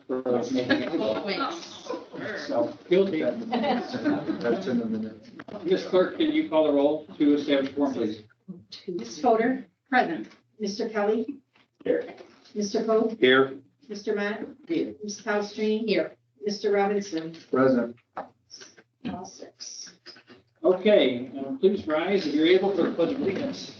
for making it. So guilty. That's in a minute. Ms. Clerk, can you call the roll to establish quorum, please? Ms. Fodor? Present. Mr. Kelly? Here. Mr. Pope? Here. Mr. Matt? Here. Ms. Palastrellini? Here. Mr. Robinson? Present. All six. Okay, please rise if you're able for the pledge of allegiance.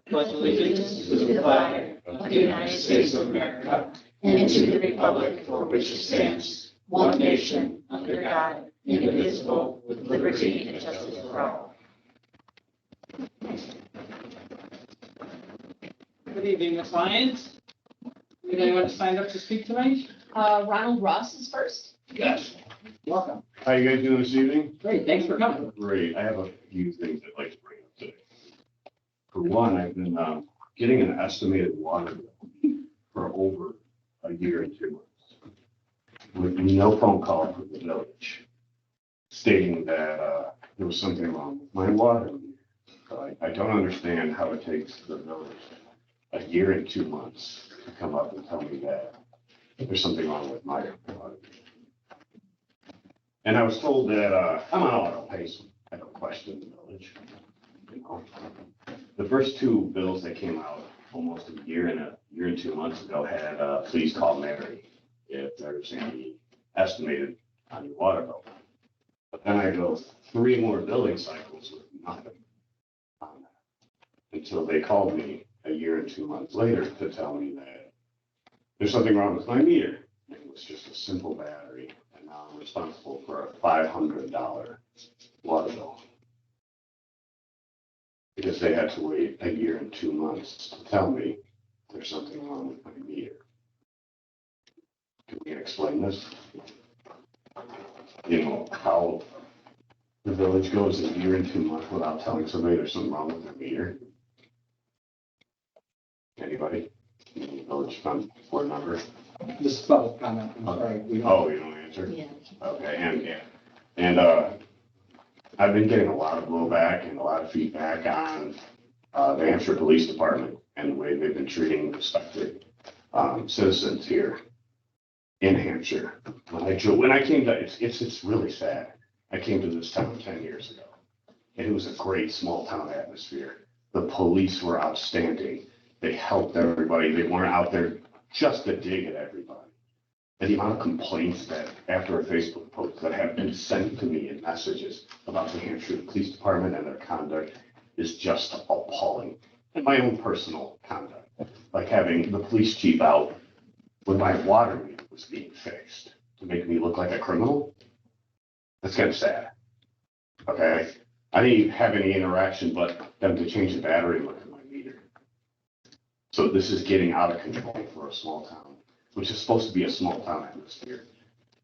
Pledge allegiance to the flag of the United States of America and to the republic for which it stands, one nation, under God, indivisible, with liberty and justice for all. Good evening, Ms. Lyons. Did anyone sign up to speak tonight? Ronald Ross is first. Yes. Welcome. How you guys doing this evening? Great, thanks for coming. Great. I have a few things I'd like to bring up today. For one, I've been getting an estimated water bill for over a year and 2 months with no phone call from the village stating that there was something wrong with my water. I don't understand how it takes the village a year and 2 months to come up and tell me that there's something wrong with my water. And I was told that I'm on auto pay, so I don't question the village. You know, the first two bills that came out almost a year and 2 months ago had please call Mary if there's any estimated on your water bill. But then I go 3 more billing cycles with nothing on that until they called me a year and 2 months later to tell me that there's something wrong with my meter. It was just a simple battery. And now I'm responsible for a $500 water bill. Because they had to wait a year and 2 months to tell me there's something wrong with my meter. Can we explain this? You know, how the village goes a year and 2 months without telling somebody there's something wrong with their meter? Anybody? Any village fund board member? This is public comment, I'm sorry. We don't- Oh, you don't answer? Yeah. Okay, and I've been getting a lot of blowback and a lot of feedback on the Hampshire Police Department and the way they've been treating respected citizens here in Hampshire. When I came to, it's really sad. I came to this town 10 years ago, and it was a great small town atmosphere. The police were outstanding. They helped everybody. They weren't out there just to dig at everybody. And the amount of complaints that after a Facebook post that have been sent to me in messages about the Hampshire Police Department and their conduct is just appalling. And my own personal conduct, like having the police chief out when my water meter was being fixed to make me look like a criminal. That's kind of sad. Okay, I didn't have any interaction but them to change the battery and look at my meter. So this is getting out of control for a small town, which is supposed to be a small town atmosphere,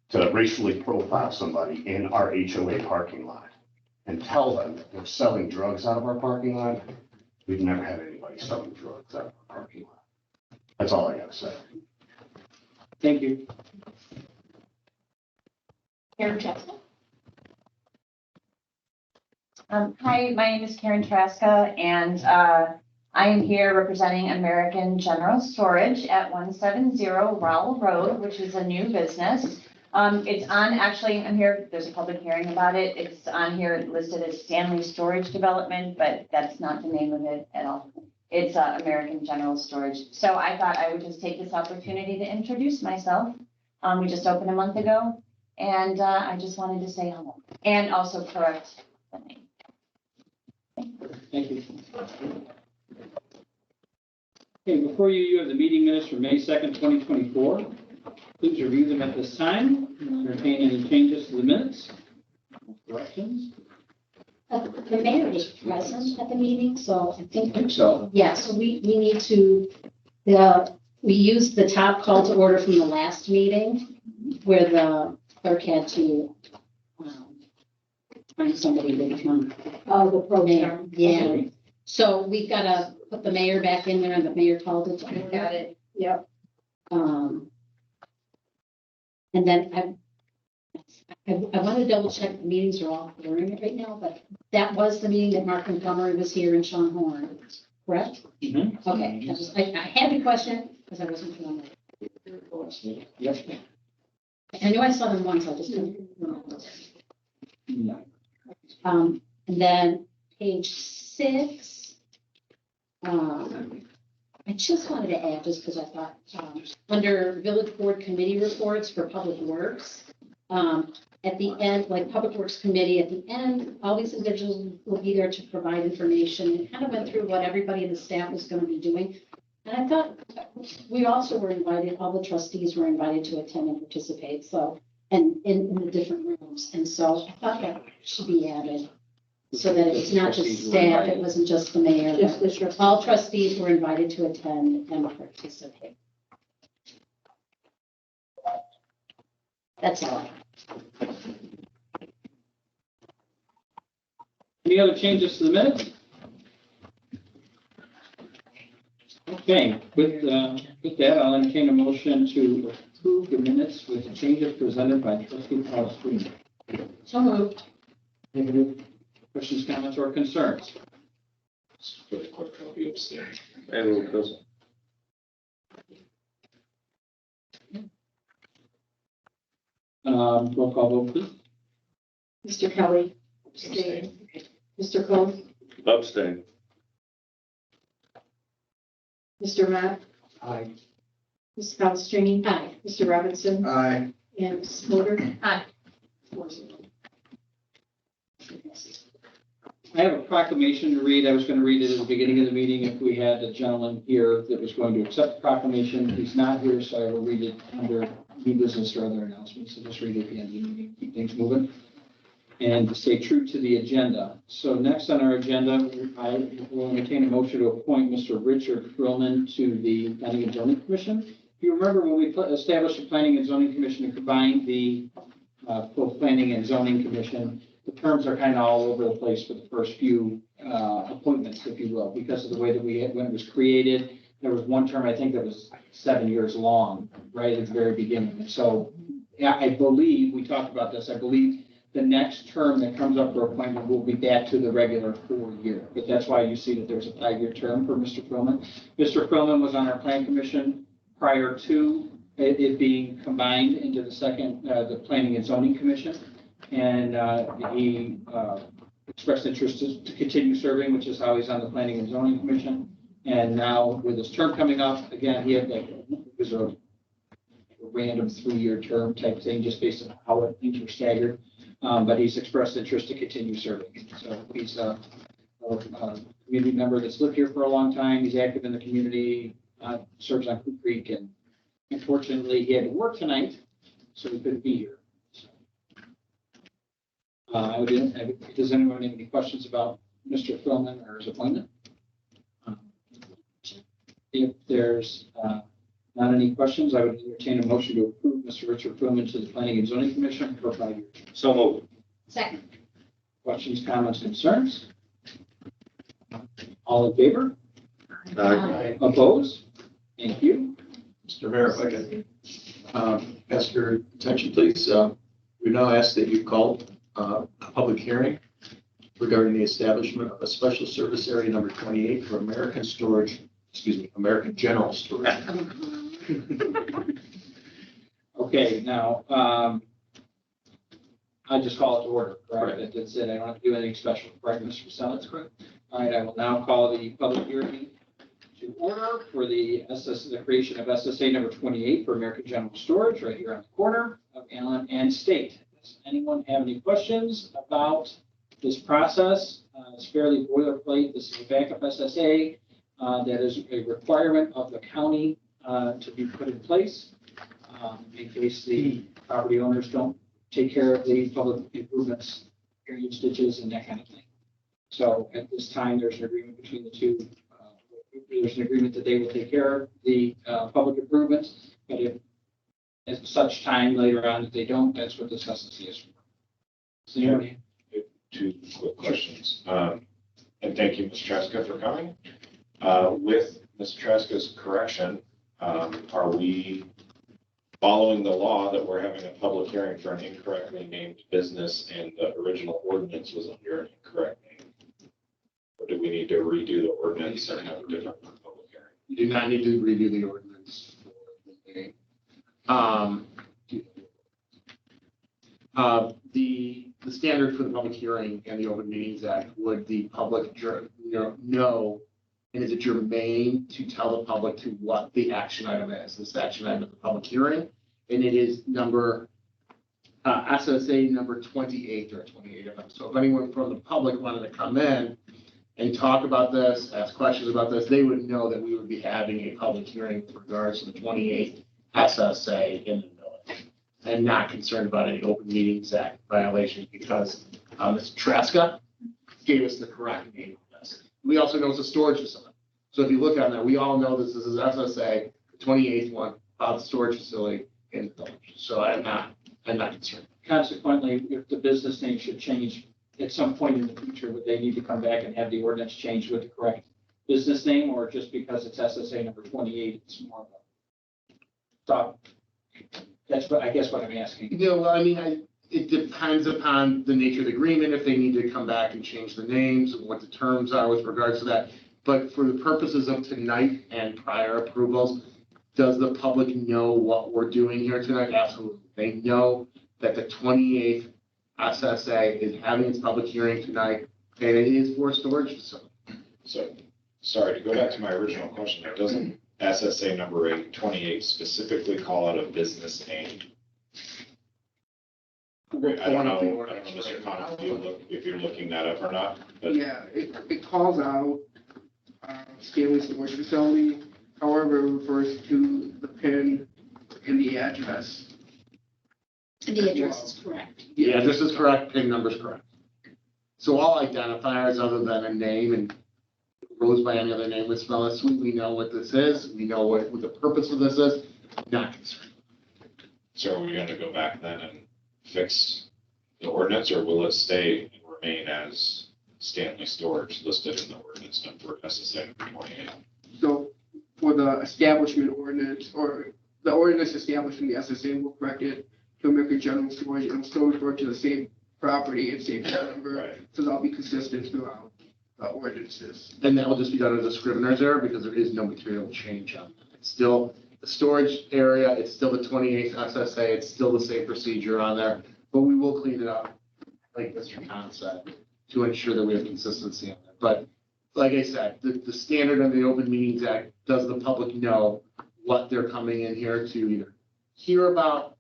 to racially profile somebody in our HOA parking lot and tell them that they're selling drugs out of our parking lot. We've never had anybody selling drugs out of our parking lot. That's all I gotta say. Thank you. Karen Traska. Hi, my name is Karen Traska, and I am here representing American General Storage at 170 Rowell Road, which is a new business. It's on, actually, I'm here, there's a public hearing about it. It's on here listed as Stanley Storage Development, but that's not the name of it at all. It's American General Storage. So I thought I would just take this opportunity to introduce myself. We just opened a month ago, and I just wanted to say hello and also correct the name. Thank you. Okay, before you have the meeting minutes for May 2nd, 2024. Please review them at this time. Entertain any changes to the minutes? Corrections? The mayor was present at the meeting, so I I think, think so. yeah, so we need to, we used the top call to order from the last meeting where the clerk had to find somebody to become. Oh, the program. Yeah. So we've got to put the mayor back in there, and the mayor called it to order. Got it. Yep. And then I want to double check the meetings are all during it right now, but that was the meeting that Mark Montgomery was here and Sean Horn. correct? Mhm. Okay, I had the question because I wasn't familiar. Yes. I knew I saw them once, I just didn't remember. No. And then page 6. I just wanted to add, just because I thought, under village board committee reports for public works, at the end, like Public Works Committee, at the end, all these individuals will be there to provide information. It kind of went through what everybody in the staff was going to be doing. And I thought we also were invited, all the trustees were invited to attend and participate, so, and in the different rooms. And so I thought that should be added, so that it's not just staff, it wasn't just the mayor. but all trustees were invited to attend and participate. That's all. Any other changes to the minutes? Okay, with that, I'll entertain a motion to approve the minutes with the changes presented by trustee Paul Sweeney. So moved. Questions, comments, or concerns? For the clerk, I'll be abstaining. Roll call vote, please. Mr. Kelly. Abstain. Mr. Cole. Abstain. Mr. Matt. Aye. Ms. Palastrellini. Aye. Mr. Robinson. Aye. And Ms. Fodor. Aye. 4-0. I have a proclamation to read. I was going to read it at the beginning of the meeting if we had a gentleman here that was going to accept the proclamation. He's not here, so I will read it under new business or other announcements. So just read it at the end of the meeting, keep things moving. And to stay true to the agenda. So next on our agenda, I will entertain a motion to appoint Mr. Richard Frillman to the Planning and Zoning Commission. If you remember when we established the Planning and Zoning Commission and combined the both Planning and Zoning Commission, the terms are kind of all over the place for the first few appointments, if you will, because of the way that we had, when it was created, there was one term, I think, that was 7 years long, right at the very beginning. And so, yeah, I believe, we talked about this, I believe the next term that comes up for appointment will be back to the regular 4-year. But that's why you see that there's a 5-year term for Mr. Frillman. Mr. Frillman was on our Plan Commission prior to it being combined into the second, the Planning and Zoning Commission. And he expressed interest to continue serving, which is how he's on the Planning and Zoning Commission. And now with his term coming up, again, he had like, it was a random 3-year term type thing, just based on how things were staggered. But he's expressed interest to continue serving. So he's a community member that's lived here for a long time. He's active in the community, serves on Coop Creek, and unfortunately he had to work tonight, so he couldn't be here. Does anyone have any questions about Mr. Frillman or his appointment? If there's not any questions, I would entertain a motion to approve Mr. Richard Frillman to the Planning and Zoning Commission for 5 years. So moved. Second. Questions, comments, concerns? All in favor? Aye. Opposed? Thank you. Mr. Mayor, if I can ask your attention, please. We now ask that you call a public hearing regarding the establishment of a special service area number 28 for American General Storage. Okay, now, I just call it to order, correct? That's it. I don't have to do anything special, correct, Mr. Patel? That's correct. All right, I will now call the public hearing to order for the creation of SSA number 28 for American General Storage right here on the corner of Allen and State. Does anyone have any questions about this process? It's fairly boilerplate. This is a backup SSA that is a requirement of the county to be put in place in case the property owners don't take care of the public improvements, drainage ditches and that kind of thing. So at this time, there's an agreement between the two. There's an agreement that they will take care of the public improvements, but if at such time later on that they don't, that's what this SSC is for. So you already. 2 quick questions. And thank you, Ms. Traska, for coming. With Ms. Traska's correction, are we following the law that we're having a public hearing for an incorrectly named business and the original ordinance was under an incorrect name? Or do we need to redo the ordinance and have a different public hearing? You do not need to redo the ordinance. The standard for the public hearing and the Open Meetings Act, would the public know, and is it germane to tell the public to what the action item is? This action item is the public hearing, and it is number, SSA number 28 or 28 of them. So if anyone from the public wanted to come in and talk about this, ask questions about this, they would know that we would be having a public hearing with regards to the 28th SSA in the village, and not concerned about any Open Meetings Act violations, because Ms. Traska gave us the correct name of this. We also know it's a storage facility. So if you look on that, we all know this is SSA, the 28th one, about the storage facility in the village. So I'm not concerned. Consequently, if the business name should change at some point in the future, would they need to come back and have the ordinance changed with the correct business name, or just because it's SSA number 28, it's more of a thought? That's what, I guess what I'm asking. Well, I mean, it depends upon the nature of the agreement, if they need to come back and change the names and what the terms are with regards to that. But for the purposes of tonight and prior approvals, does the public know what we're doing here tonight? Absolutely. They know that the 28th SSA is having its public hearing tonight, and it is for storage facility. So, sorry, to go back to my original question, it doesn't SSA number 28 specifically call out a business name? I don't know, Mr. Connor, if you're looking that up or not, but Yeah, it calls out Stanley Storage Facility. However, it refers to the PIN and the address. And the address is correct. Yeah, this is correct, PIN number's correct. So all identifiers other than a name, and if it goes by any other name would spell it, we know what this is, we know what the purpose of this is, not concerned. so are we gonna go back then and fix the ordinance, or will it stay and remain as Stanley Storage listed in the ordinance number SSA 28? So for the establishment ordinance, or the ordinance establishing the SSA, will correct it to American General Storage, and still refer to the same property and same phone number. Right. So that'll be consistent throughout the ordinances. And that will just be done as a scrivener's error, because there is no material change on it. It's still the storage area, it's still the 28th SSA, it's still the same procedure on there, but we will clean it up, like Mr. Khan said, to ensure that we have consistency on it. But like I said, the standard of the Open Meetings Act, does the public know what they're coming in here to either hear about,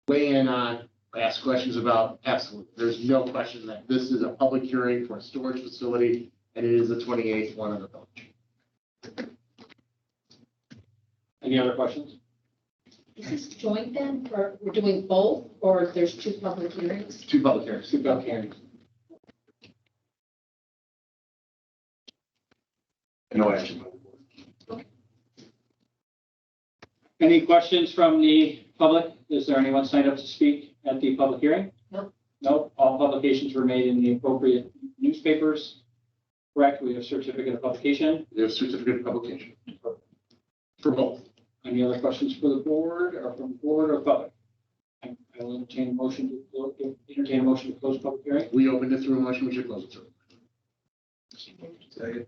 weigh in on, ask questions about? Absolutely. There's no question that this is a public hearing for a storage facility, and it is the 28th one in the village. Any other questions? Is this joint then, or we're doing both, or there's two public hearings? Two public hearings. Two public hearings. No action. Any questions from the public? Is there anyone signed up to speak at the public hearing? Nope. Nope. All publications were made in the appropriate newspapers. Correct. We have certificate of publication. There's certificate of publication for both. Any other questions for the board or from board or public? I will entertain a motion to close public hearing. We opened it through a motion, we should close it through. Second.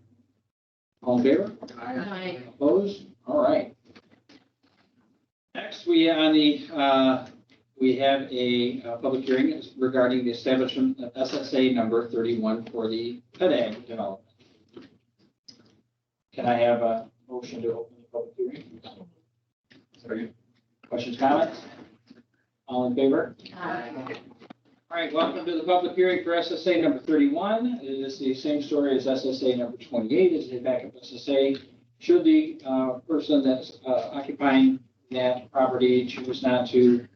All in favor? Aye. Opposed? All right. Next, we have a public hearing regarding the establishment of SSA number 31 for the pet ag development. Can I have a motion to open the public hearing? Questions, comments? All in favor? Aye. All right, welcome to the public hearing for SSA number 31. It is the same story as SSA number 28. It's a backup SSA. Should the person that's occupying that property choose not to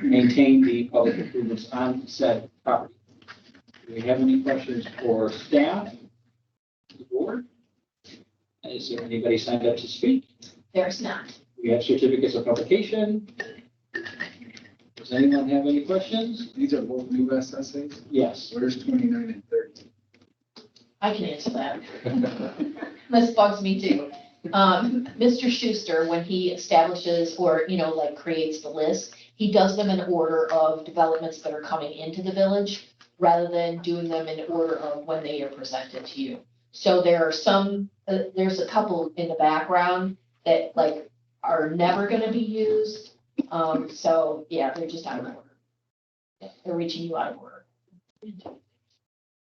maintain the public improvements on said property. Do we have any questions for staff, the board? Is there anybody signed up to speak? There's not. We have certificates of publication. Does anyone have any questions? These are both new SSAs? Yes. Where's 29 and 30? I can answer that. This bugs me too. Mr. Schuster, when he establishes or, like creates the list, he does them in order of developments that are coming into the village. rather than doing them in order of when they are presented to you. So there are some, there's a couple in the background that like are never gonna be used. So yeah, they're just out of order. They're reaching you out of order.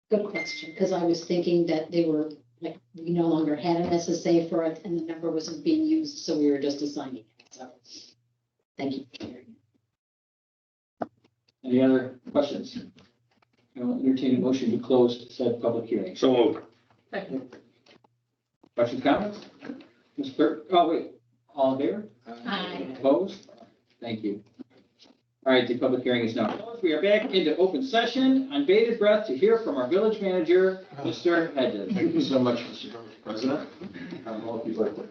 Good question, because I was thinking that they were, like, we no longer had an SSA for it and the number wasn't being used, so we were just assigning it. So, thank you. Any other questions? I'll entertain a motion to close said public hearing. So moved. Questions, comments? Ms. Clerk, oh wait, all in favor? Aye. Opposed? Thank you. All right, the public hearing is now closed. We are back into open session on bated breath to hear from our village manager, Mr. Hedges. Thank you so much, Mr. President. All of you like that.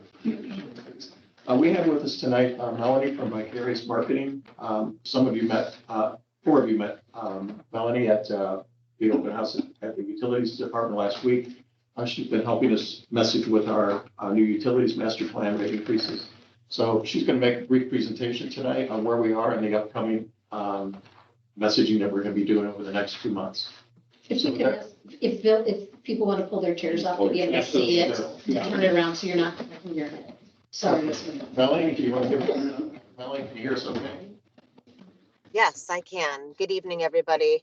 We have with us tonight Melanie from Vicarious Marketing. Some of you met, 4 of you met Melanie at the open house at the Utilities Department last week. She's been helping us message with our new utilities master plan rate increases. So she's going to make a brief presentation tonight on where we are in the upcoming messaging that we're going to be doing over the next 2 months. If you can, ask- if people want to pull their chairs up to be able to see it, turn it around so you're not covering your head. Sorry, Ms. Miller. Melanie, do you want to give Melanie, can you hear us okay? Yes, I can. Good evening, everybody.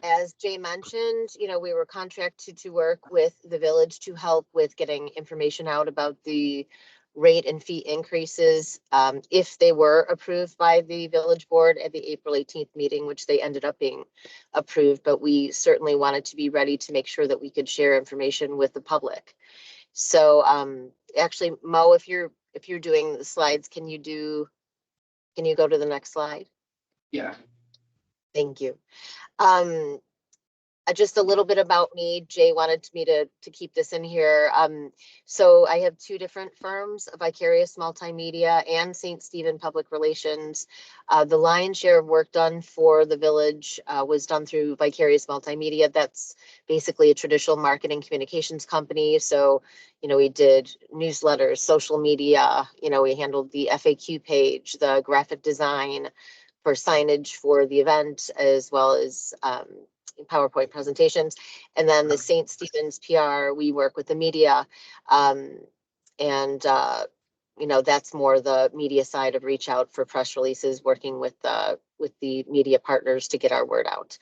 As Jay mentioned, we were contracted to work with the village to help with getting information out about the rate and fee increases, if they were approved by the village board at the April 18th meeting, which they ended up being approved, but we certainly wanted to be ready to make sure that we could share information with the public. So actually, Mo, if you're doing the slides, can you go to the next slide? Yeah. Thank you. Just a little bit about me. Jay wanted me to keep this in here. So I have 2 different firms, Vicarious Multimedia and St. Stephen Public Relations. The lion's share of work done for the village was done through Vicarious Multimedia. That's basically a traditional marketing communications company. So, we did newsletters, social media, we handled the FAQ page, the graphic design for signage for the event, as well as PowerPoint presentations. And then the St. Stephen's PR, we work with the media. That's more the media side of reach out for press releases, working with the media partners to get our word out.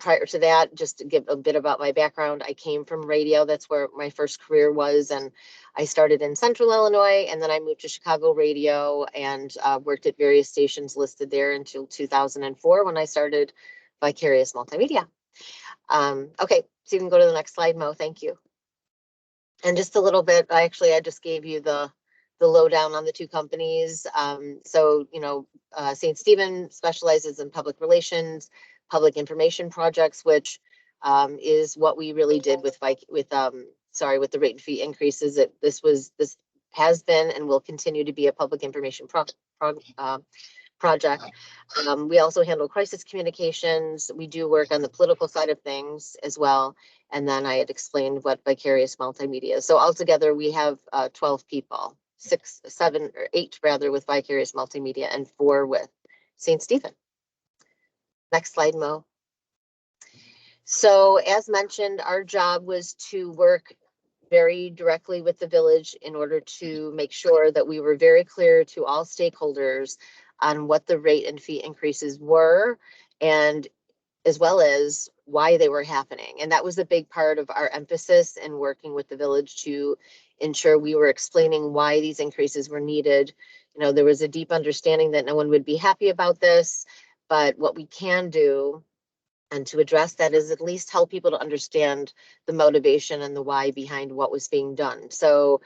Prior to that, just to give a bit about my background, I came from radio. That's where my first career was. And I started in Central Illinois, and then I moved to Chicago radio and worked at various stations listed there until 2004 when I started Vicarious Multimedia. Okay, so you can go to the next slide, Mo. Thank you. And just a little bit, I just gave you the lowdown on the 2 companies. St. Stephen specializes in public relations, public information projects, which is what we really did with the rate and fee increases. This has been and will continue to be a public information project. We also handle crisis communications. We do work on the political side of things as well. And then I had explained what Vicarious Multimedia is. So altogether, we have 12 people, 6, 7, or 8 rather, with Vicarious Multimedia and 4 with St. Stephen. Next slide, Mo. So as mentioned, our job was to work very directly with the village in order to make sure that we were very clear to all stakeholders on what the rate and fee increases were, and as well as why they were happening. And that was a big part of our emphasis in working with the village to ensure we were explaining why these increases were needed. There was a deep understanding that no one would be happy about this, but what we can do and to address that is at least help people to understand the motivation and the why behind what was being done. So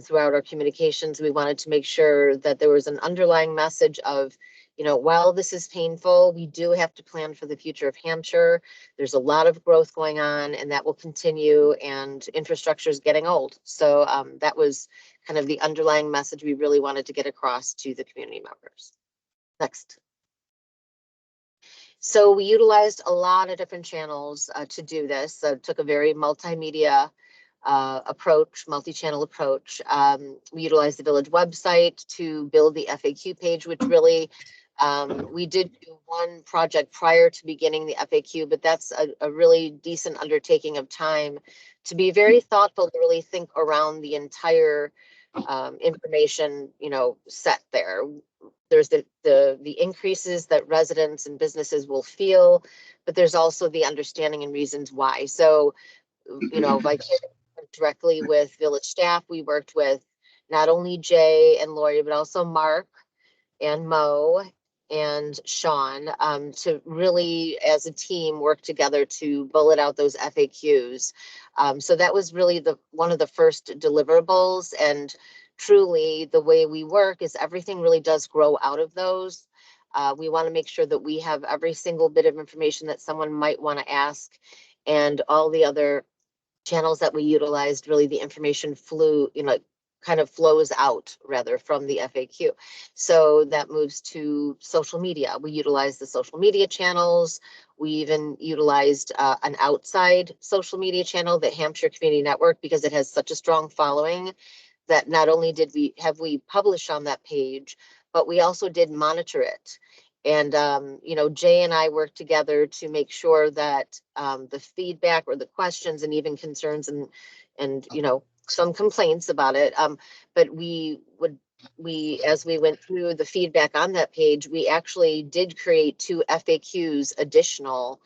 throughout our communications, we wanted to make sure that there was an underlying message of, while this is painful, we do have to plan for the future of Hampshire. There's a lot of growth going on, and that will continue, and infrastructure is getting old. So that was kind of the underlying message we really wanted to get across to the community members. Next. So we utilized a lot of different channels to do this. So took a very multimedia approach, multi-channel approach. We utilized the village website to build the FAQ page, which really We did do one project prior to beginning the FAQ, but that's a really decent undertaking of time to be very thoughtful, to really think around the entire information, set there. There's the increases that residents and businesses will feel, but there's also the understanding and reasons why. So, like directly with village staff, we worked with not only Jay and Lori, but also Mark and Mo and Sean, to really, as a team, work together to bullet out those FAQs. So that was really one of the first deliverables, and truly the way we work is everything really does grow out of those. We want to make sure that we have every single bit of information that someone might want to ask, and all the other channels that we utilized, really the information kind of flows out rather from the FAQ. So that moves to social media. We utilize the social media channels. We even utilized an outside social media channel, the Hampshire Community Network, because it has such a strong following that not only did we publish on that page, but we also did monitor it. And, Jay and I worked together to make sure that the feedback or the questions and even concerns and some complaints about it. But as we went through the feedback on that page, we actually did create 2 FAQs additional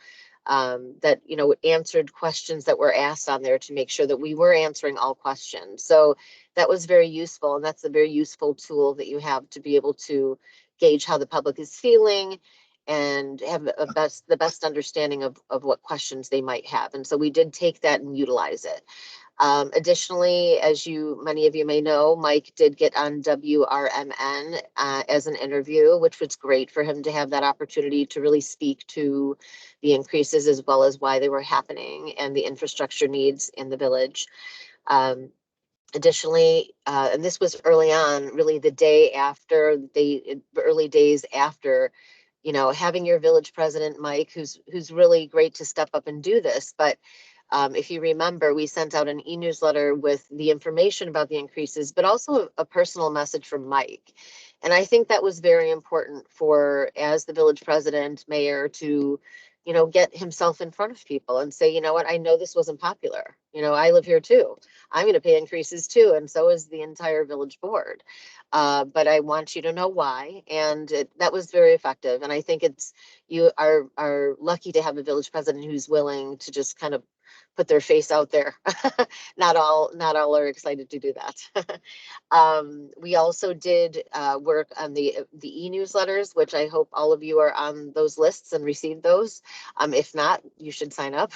that, answered questions that were asked on there to make sure that we were answering all questions. So that was very useful. And that's a very useful tool that you have to be able to gauge how the public is feeling and have the best understanding of what questions they might have. And so we did take that and utilize it. Additionally, as many of you may know, Mike did get on WRMN as an interview, which was great for him to have that opportunity to really speak to the increases as well as why they were happening and the infrastructure needs in the village. Additionally, and this was early on, really the early days after, having your village president, Mike, who's really great to step up and do this. But if you remember, we sent out an e-newsletter with the information about the increases, but also a personal message from Mike. And I think that was very important as the village president, mayor, to, get himself in front of people and say, you know what, I know this wasn't popular. I live here too. I'm going to pay increases too. And so is the entire village board. But I want you to know why. And that was very effective. And I think you are lucky to have a village president who's willing to just kind of put their face out there. Not all are excited to do that. We also did work on the e-newsletters, which I hope all of you are on those lists and received those. If not, you should sign up.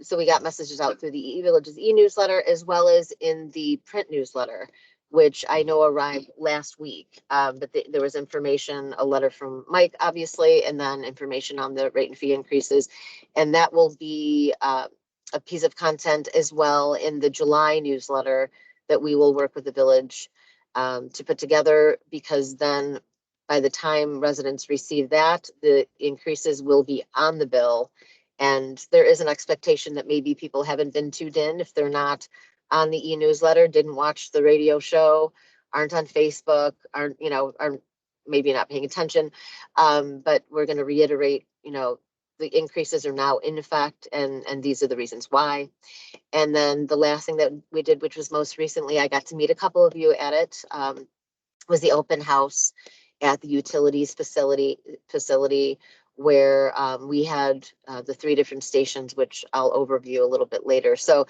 So we got messages out through the eVillages e-newsletter as well as in the print newsletter, which I know arrived last week. But there was information, a letter from Mike, obviously, and then information on the rate and fee increases. And that will be a piece of content as well in the July newsletter that we will work with the village to put together, because then by the time residents receive that, the increases will be on the bill. And there is an expectation that maybe people haven't been tuned in if they're not on the e-newsletter, didn't watch the radio show, aren't on Facebook, aren't maybe not paying attention. But we're going to reiterate, the increases are now in effect, and these are the reasons why. And then the last thing that we did, which was most recently, I got to meet a couple of you at it, was the open house at the utilities facility where we had the 3 different stations, which I'll overview a little bit later. So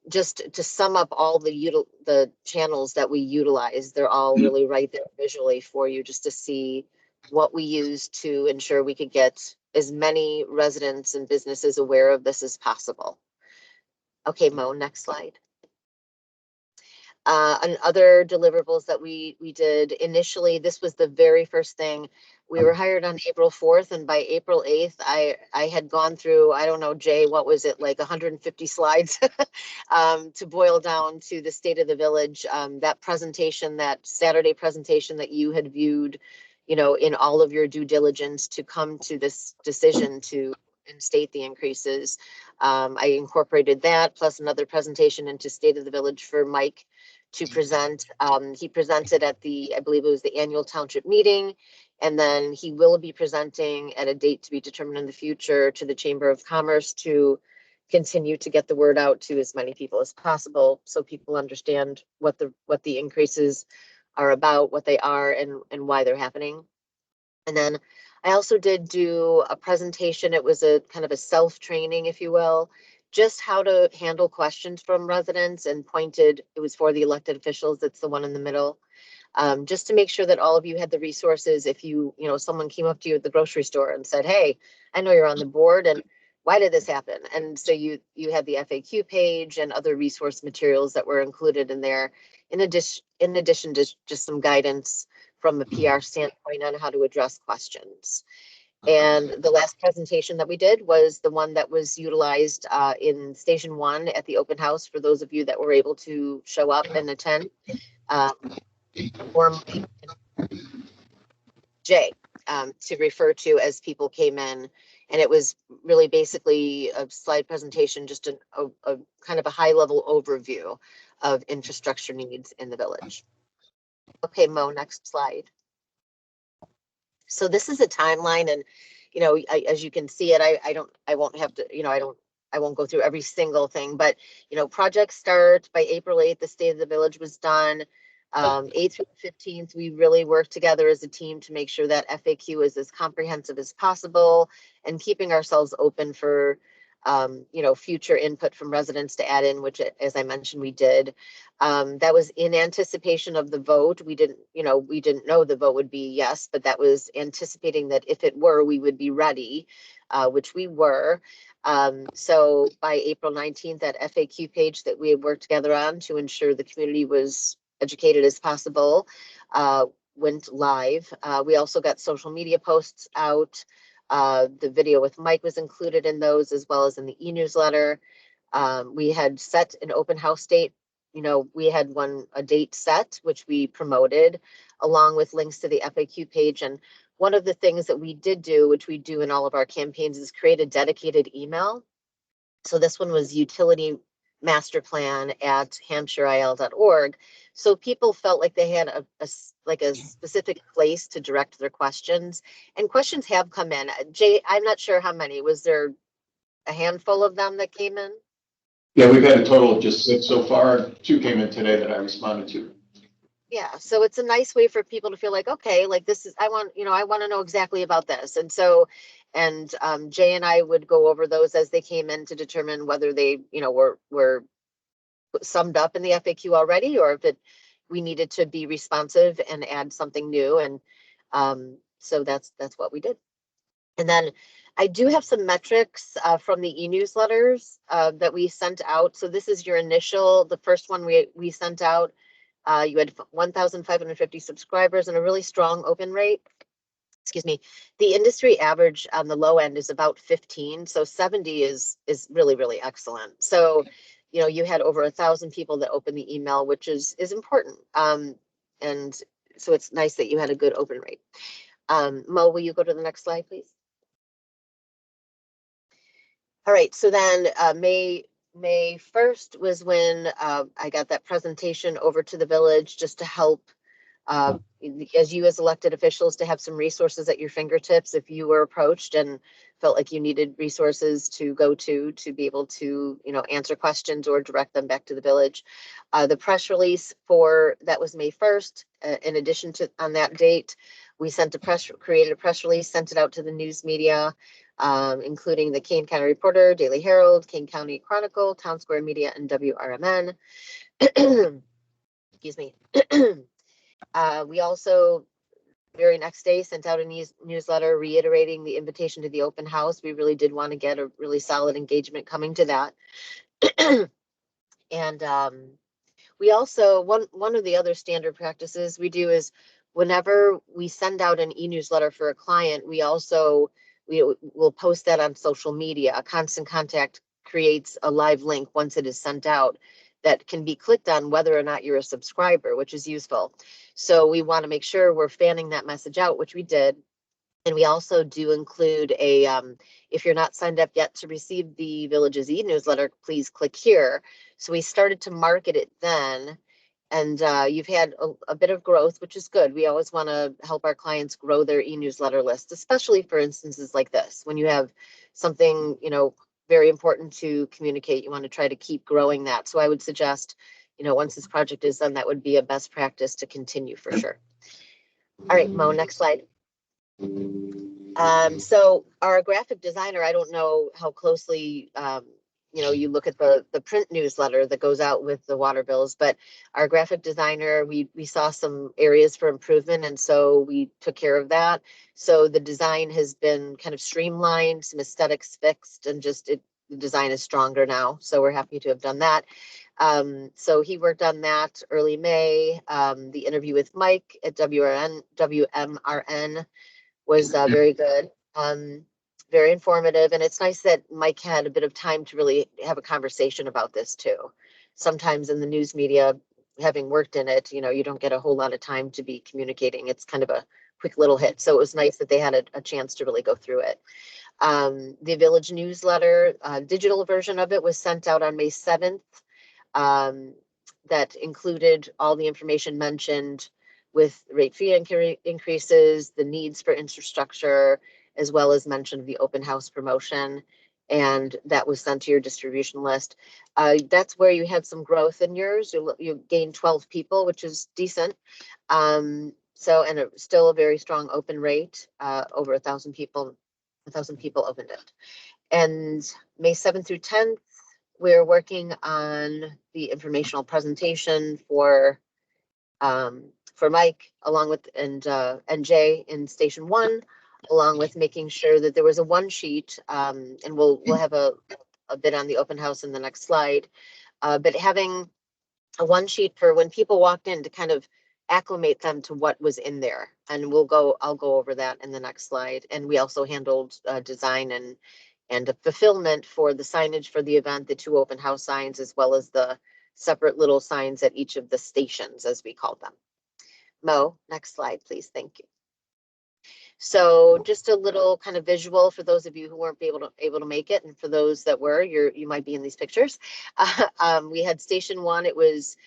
just to sum up all the channels that we utilize, they're all really right there visually for you, just to see what we use to ensure we could get as many residents and businesses aware of this as possible. Okay, Mo, next slide. And other deliverables that we did initially, this was the very first thing. We were hired on April 4th, and by April 8th, I had gone through, I don't know, Jay, what was it, like 150 slides to boil down to the state of the village. That presentation, that Saturday presentation that you had viewed, in all of your due diligence to come to this decision to and state the increases. I incorporated that plus another presentation into State of the Village for Mike to present. He presented at I believe it was the annual township meeting. And then he will be presenting at a date to be determined in the future to the Chamber of Commerce to continue to get the word out to as many people as possible so people understand what the increases are about, what they are, and why they're happening. And then I also did do a presentation. It was a kind of a self-training, if you will, just how to handle questions from residents, and it was for the elected officials. It's the one in the middle. Just to make sure that all of you had the resources. If someone came up to you at the grocery store and said, hey, I know you're on the board, and why did this happen? And so you had the FAQ page and other resource materials that were included in there. In addition to just some guidance from a PR standpoint on how to address questions. And the last presentation that we did was the one that was utilized in Station 1 at the open house for those of you that were able to show up and attend. Form J to refer to as people came in. And it was really basically a slide presentation, just a kind of a high level overview of infrastructure needs in the village. Okay, Mo, next slide. So this is a timeline, and as you can see it, I won't have to, I won't go through every single thing, but project start by April 8th, the State of the Village was done. 8th through the 15th, we really worked together as a team to make sure that FAQ is as comprehensive as possible and keeping ourselves open for future input from residents to add in, which, as I mentioned, we did. That was in anticipation of the vote. We didn't know the vote would be yes, but that was anticipating that if it were, we would be ready, which we were. So by April 19th, that FAQ page that we had worked together on to ensure the community was educated as possible went live. We also got social media posts out. The video with Mike was included in those, as well as in the e-newsletter. We had set an open house date. We had a date set, which we promoted, along with links to the FAQ page. And one of the things that we did do, which we do in all of our campaigns, is create a dedicated email. So this one was utility master plan at hampshireil.org. So people felt like they had a specific place to direct their questions, and questions have come in. Jay, I'm not sure how many. Was there a handful of them that came in? Yeah, we've had a total of just 6 so far. 2 came in today that I responded to. Yeah, so it's a nice way for people to feel like, okay, like I want to know exactly about this. And so, Jay and I would go over those as they came in to determine whether they, were summed up in the FAQ already, or if we needed to be responsive and add something new. And so that's what we did. And then I do have some metrics from the e-newsletters that we sent out. So this is the first one we sent out. You had 1,550 subscribers and a really strong open rate. Excuse me. The industry average on the low end is about 15. So 70 is really, really excellent. So, you had over 1,000 people that opened the email, which is important. And so it's nice that you had a good open rate. Mo, will you go to the next slide, please? All right. So then May 1st was when I got that presentation over to the village, just to help as elected officials, to have some resources at your fingertips if you were approached and felt like you needed resources to go to be able to answer questions or direct them back to the village. The press release for that was May 1st. In addition to on that date, we created a press release, sent it out to the news media, including the Kane County Reporter, Daily Herald, Kane County Chronicle, Town Square Media, and WRMN. Excuse me. We also, very next day, sent out a newsletter reiterating the invitation to the open house. We really did want to get a really solid engagement coming to that. And we also, one of the other standard practices we do is whenever we send out an e-newsletter for a client, we'll post that on social media. A Constant Contact creates a live link once it is sent out that can be clicked on whether or not you're a subscriber, which is useful. So we want to make sure we're fanning that message out, which we did. And we also do include a, if you're not signed up yet to receive the Village's e-newsletter, please click here. So we started to market it then. And you've had a bit of growth, which is good. We always want to help our clients grow their e-newsletter list, especially for instances like this. When you have something, very important to communicate, you want to try to keep growing that. So I would suggest, once this project is done, that would be a best practice to continue for sure. All right, Mo, next slide. So our graphic designer, I don't know how closely, you look at the print newsletter that goes out with the water bills, but our graphic designer, we saw some areas for improvement, and so we took care of that. So the design has been kind of streamlined, some aesthetics fixed, and the design is stronger now. So we're happy to have done that. So he worked on that early May. The interview with Mike at WMRN was very good, very informative. And it's nice that Mike had a bit of time to really have a conversation about this too. Sometimes in the news media, having worked in it, you don't get a whole lot of time to be communicating. It's kind of a quick little hit. So it was nice that they had a chance to really go through it. The Village newsletter, digital version of it was sent out on May 7th. That included all the information mentioned with rate fee increases, the needs for infrastructure, as well as mention of the open house promotion. And that was sent to your distribution list. That's where you had some growth in yours. You gained 12 people, which is decent. And still a very strong open rate, over 1,000 people opened it. And May 7th through 10th, we're working on the informational presentation for Mike, along with and Jay in Station 1, along with making sure that there was a one sheet, and we'll have a bit on the open house in the next slide, but having a one sheet for when people walked in to kind of acclimate them to what was in there. And I'll go over that in the next slide. And we also handled design and the fulfillment for the signage for the event, the 2 open house signs, as well as the separate little signs at each of the stations, as we call them. Mo, next slide, please. Thank you. So just a little kind of visual for those of you who weren't able to make it, and for those that were, you might be in these pictures. We had Station 1. It was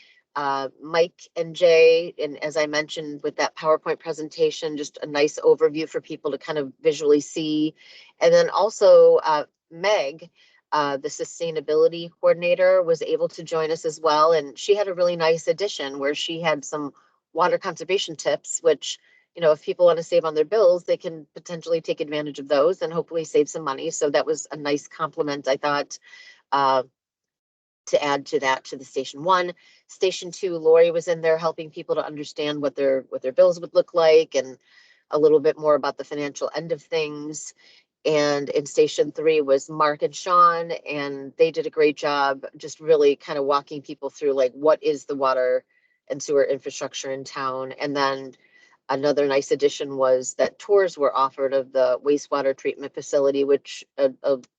Mike and Jay, and as I mentioned with that PowerPoint presentation, just a nice overview for people to kind of visually see. And then also Meg, the sustainability coordinator, was able to join us as well, and she had a really nice addition where she had some water conservation tips, which, if people want to save on their bills, they can potentially take advantage of those and hopefully save some money. So that was a nice compliment, I thought, to add to that, to the Station 1. Station 2, Lori was in there helping people to understand what their bills would look like, and a little bit more about the financial end of things. And in Station 3 was Mark and Sean, and they did a great job just really kind of walking people through, like, what is the water and sewer infrastructure in town. And then another nice addition was that tours were offered of the wastewater treatment facility, which a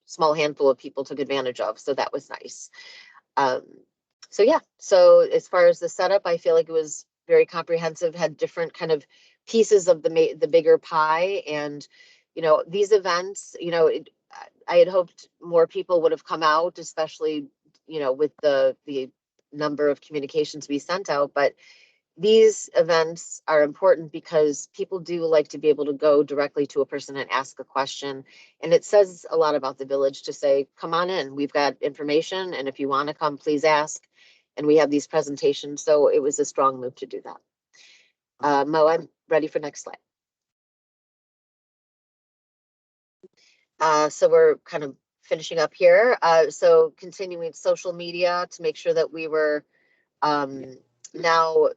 small handful of people took advantage of. So that was nice. So as far as the setup, I feel like it was very comprehensive, had different kind of pieces of the bigger pie. And, these events, I had hoped more people would have come out, especially, with the number of communications we sent out. But these events are important because people do like to be able to go directly to a person and ask a question. And it says a lot about the village to say, come on in, we've got information, and if you want to come, please ask. And we have these presentations. So it was a strong move to do that. Mo, I'm ready for next slide. So we're kind of finishing up here. So continuing social media to make sure that we were now,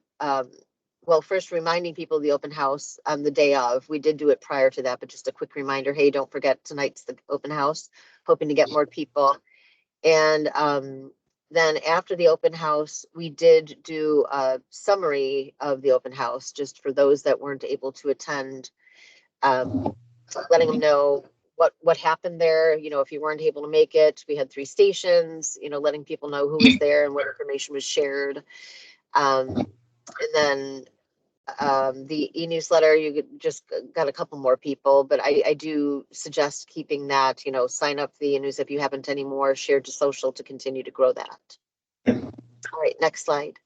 first reminding people of the open house on the day of. We did do it prior to that, but just a quick reminder, hey, don't forget tonight's the open house, hoping to get more people. And then after the open house, we did do a summary of the open house, just for those that weren't able to attend, letting them know what happened there. If you weren't able to make it, we had 3 stations, letting people know who was there and what information was shared. And then The e-newsletter, just got a couple more people, but I do suggest keeping that, sign up for the e-news if you haven't anymore, share to social to continue to grow that. All right, next slide.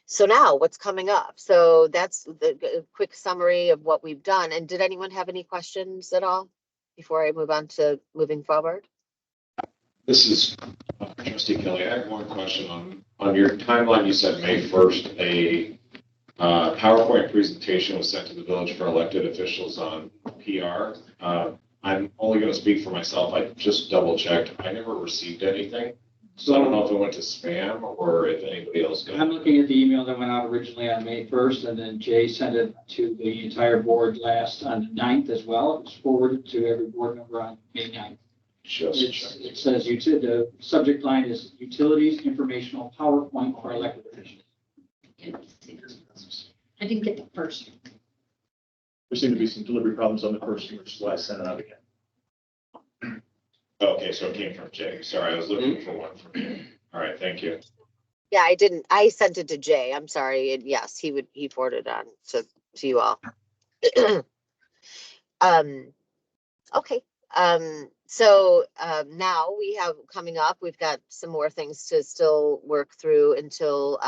So now what's coming up? So that's the quick summary of what we've done. And did anyone have any questions at all before I move on to moving forward? This is Trustee Kelly. I have one question on your timeline. You said May 1st, a PowerPoint presentation was sent to the village for elected officials on PR. I'm only going to speak for myself. I just double checked. I never received anything. So I don't know if it went to spam or if anybody else got it. I'm looking at the email that went out originally on May 1st, and then Jay sent it to the entire board last on the 9th as well. It was forwarded to every board member on May 9th. It says the subject line is utilities informational PowerPoint for elected officials. I didn't get the first one. There seem to be some delivery problems on the first one, which is why I sent it out again. Okay, so it came from Jay. Sorry, I was looking for one from Jay. All right, thank you. Yeah, I sent it to Jay. I'm sorry. And yes, he forwarded it on to you all. Okay. So now we have coming up, we've got some more things to still work through until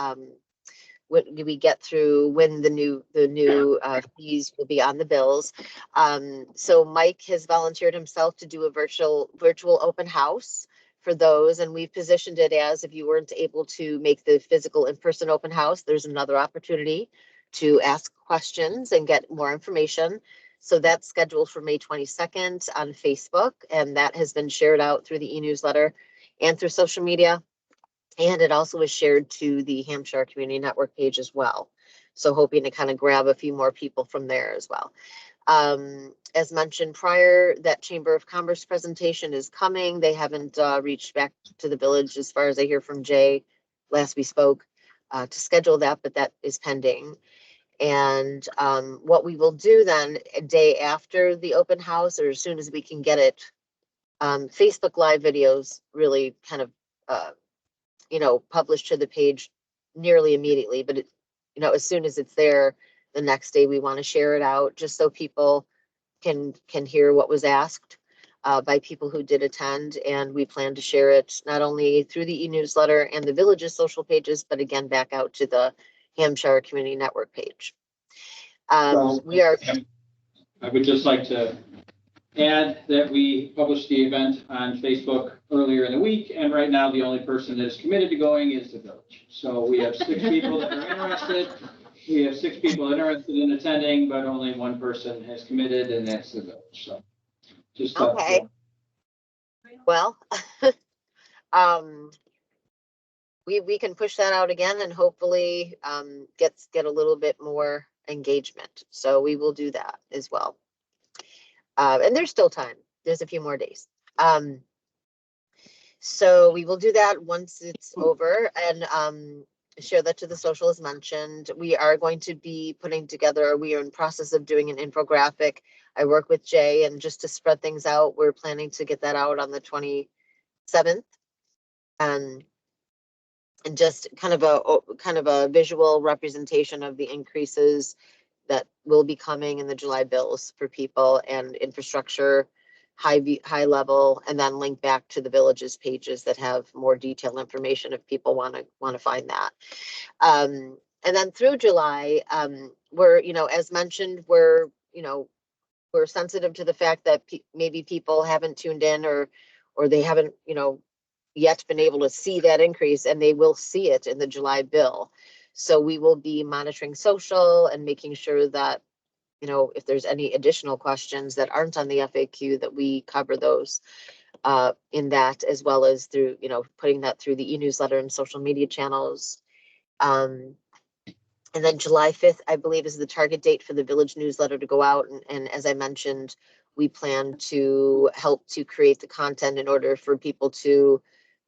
when we get through when the new fees will be on the bills. So Mike has volunteered himself to do a virtual open house for those, and we've positioned it as if you weren't able to make the physical in-person open house, there's another opportunity to ask questions and get more information. So that's scheduled for May 22nd on Facebook, and that has been shared out through the e-newsletter and through social media. And it also is shared to the Hampshire Community Network page as well. So hoping to kind of grab a few more people from there as well. As mentioned prior, that Chamber of Commerce presentation is coming. They haven't reached back to the village as far as I hear from Jay last we spoke to schedule that, but that is pending. And what we will do then a day after the open house, or as soon as we can get it, Facebook Live videos really kind of published to the page nearly immediately, but as soon as it's there the next day, we want to share it out just so people can hear what was asked by people who did attend. And we plan to share it not only through the e-newsletter and the village's social pages, but again, back out to the Hampshire Community Network page. I would just like to add that we published the event on Facebook earlier in the week, and right now the only person that is committed to going is the village. So we have 6 people that are interested. We have 6 people interested in attending, but only one person has committed, and that's the village. So just okay. Well, we can push that out again and hopefully get a little bit more engagement. So we will do that as well. And there's still time. There's a few more days. So we will do that once it's over and share that to the social as mentioned. We are going to be putting together, we are in process of doing an infographic. I work with Jay, and just to spread things out, we're planning to get that out on the 27th. And just kind of a visual representation of the increases that will be coming in the July bills for people and infrastructure, high level, and then link back to the village's pages that have more detailed information if people want to find that. And then through July, we're, as mentioned, we're sensitive to the fact that maybe people haven't tuned in or they haven't, yet been able to see that increase, and they will see it in the July bill. So we will be monitoring social and making sure that, if there's any additional questions that aren't on the FAQ, that we cover those in that, as well as through, putting that through the e-newsletter and social media channels. And then July 5th, I believe, is the target date for the village newsletter to go out. And as I mentioned, we plan to help to create the content in order for people to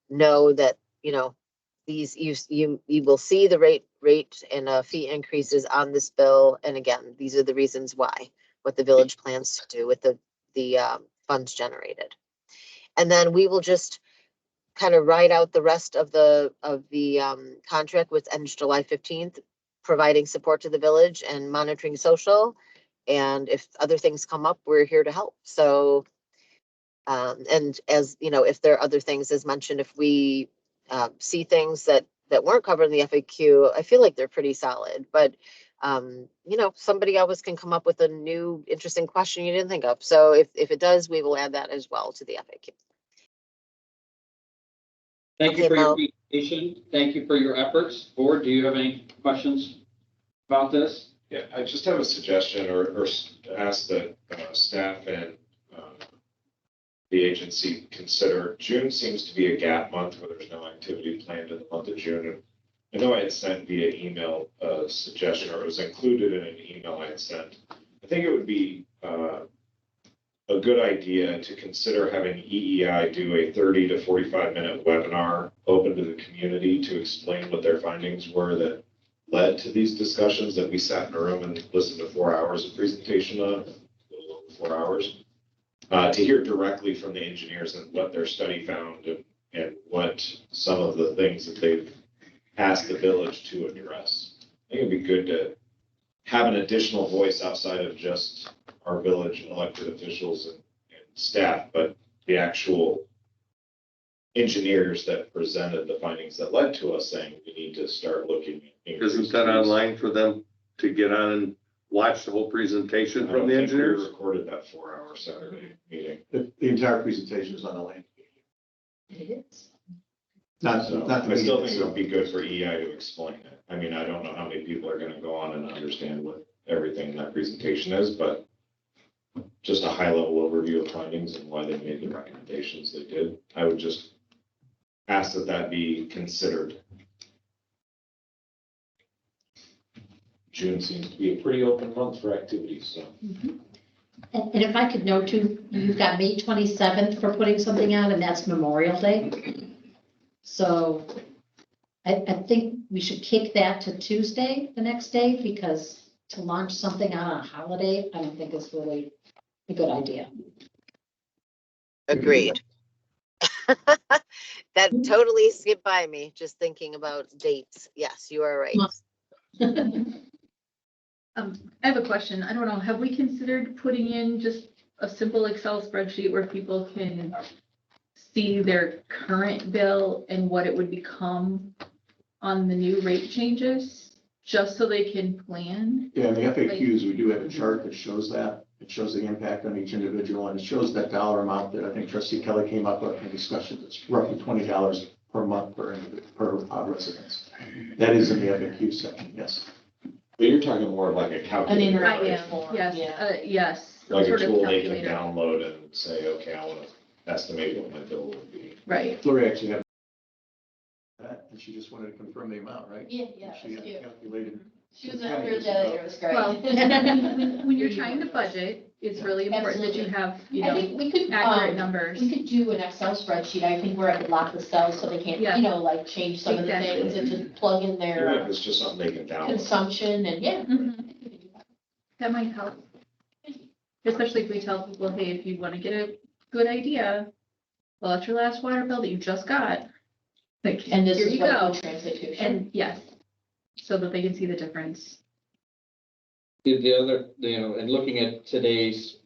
know that, these you will see the rate and fee increases on this bill. And again, these are the reasons why, what the village plans to do with the funds generated. And then we will just kind of ride out the rest of the contract, which ends July 15th, providing support to the village and monitoring social. And if other things come up, we're here to help. So, and as you know, if there are other things, as mentioned, if we see things that weren't covered in the FAQ, I feel like they're pretty solid. But you know, somebody always can come up with a new interesting question you didn't think of. So if it does, we will add that as well to the FAQ. Thank you Okay, for your Mo. presentation. Thank you for your efforts. Board, do you have any questions about this? Yeah, I just have a suggestion or ask that staff and the agency consider. June seems to be a gap month where there's no activity planned in the month of June. And I know I had sent via email a suggestion, or it was included in an email I had sent. I think it would be a good idea to consider having EEI do a 30 to 45-minute webinar open to the community to explain what their findings were that led to these discussions that we sat in a room and listened to 4 hours of presentation on, a little over 4 hours, to hear directly from the engineers and what their study found and what some of the things that they've asked the village to address. I think it'd be good to have an additional voice outside of just our village elected officials and staff, but the actual engineers that presented the findings that led to us saying we need to start looking. Isn't that online for them to get on and watch the whole presentation from the engineers? We recorded that 4-hour Saturday meeting. The entire presentation is on the link. It is. Not, So not the I still meeting think it would itself. be good for EI to explain it. I mean, I don't know how many people are gonna go on and understand what everything in that presentation is, but just a high level overview of findings and why they made the recommendations they did. I would just ask that that be considered. June seems to be a pretty open month for activities, so. And if I could note too, you've got May 27th for putting something out, and that's Memorial Day. So I think we should kick that to Tuesday, the next day, because to launch something on a holiday, I don't think is really a good idea. Agreed. That totally skipped by me, just thinking about dates. Yes, you are right. I have a question. I don't know, have we considered putting in just a simple Excel spreadsheet where people can see their current bill and what it would become on the new rate changes, just so they can plan? Yeah, in the FAQs, we do have a chart that shows that. It shows the impact on each individual, and it shows that dollar amount that I think Trustee Kelly came up with in discussion. It's roughly $20 per month per residence. That is in the FAQ section, yes. But you're talking more of like a An calculator, I right? am, yes, yes. some Like a sort of tool they can calculator. download and say, okay, I want to estimate what my bill would be. Right. Lori actually had that, and she just wanted to confirm the amount, right? Yeah, yeah, She had that's cute. calculated. She was out there today, it was great. Well, when you're trying to budget, it's really important that you have, you I know, think we could, accurate numbers. we could do an Excel spreadsheet, I think where I could lock the cells so they can't, Yeah. you know, like change some of the Exactly. things and just plug in Even their if it's just something they can download. consumption and, yeah. Mhm. That might help. Especially if we tell people, hey, if you want to get a good idea, well, that's your last water bill that you just got. Like, And this here is you what it go. would translate to. Sure. And yes, so that they can see the difference. The other, you know, and looking at today's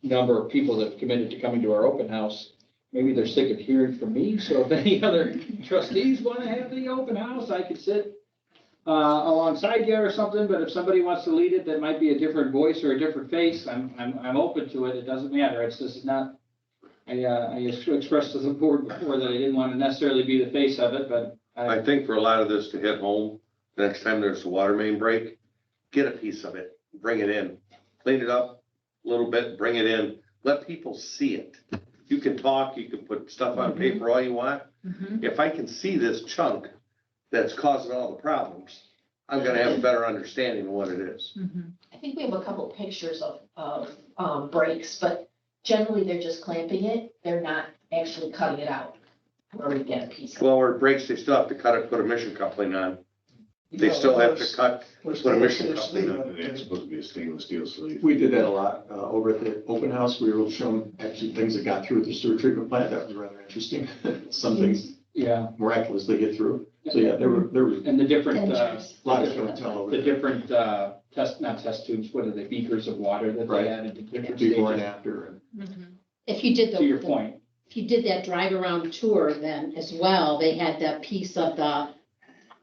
number of people that have committed to coming to our open house, maybe they're sick of hearing from me. So if any other trustees want to have the open house, I could sit alongside you or something. But if somebody wants to lead it, that might be a different voice or a different face. I'm open to it. It doesn't matter. It's just not. I expressed to the board before that I didn't want to necessarily be the face of it, but I think for a lot of this to hit home, the next time there's a water main break, get a piece of it, bring it in, clean it up a little bit, bring it in, let people see it. You can talk, you can put stuff on paper all you want. Mhm. If I can see this chunk that's causing all the problems, I'm gonna have a better understanding of what it is. Mhm. I think we have a couple of pictures of breaks, but generally they're just clamping it. They're not actually cutting it out. Where we get a piece of it. Well, where it breaks, they still have to cut it, put a mission coupling on. They still have to cut, put a mission coupling on. It's supposed to be a stainless steel sleeve. We did that a lot over at the open house. We were shown actually things that got through at the sewer treatment plant. That was rather interesting. Some things yeah. miraculously get through. So, yeah, there were And the different, Dentures. lots of tell over the there, different, not test tubes, what are they, beakers of water that Right. they added to different before and stages. after. And If you did To your the, point, if you did that drive around tour then as well, they had that piece of the,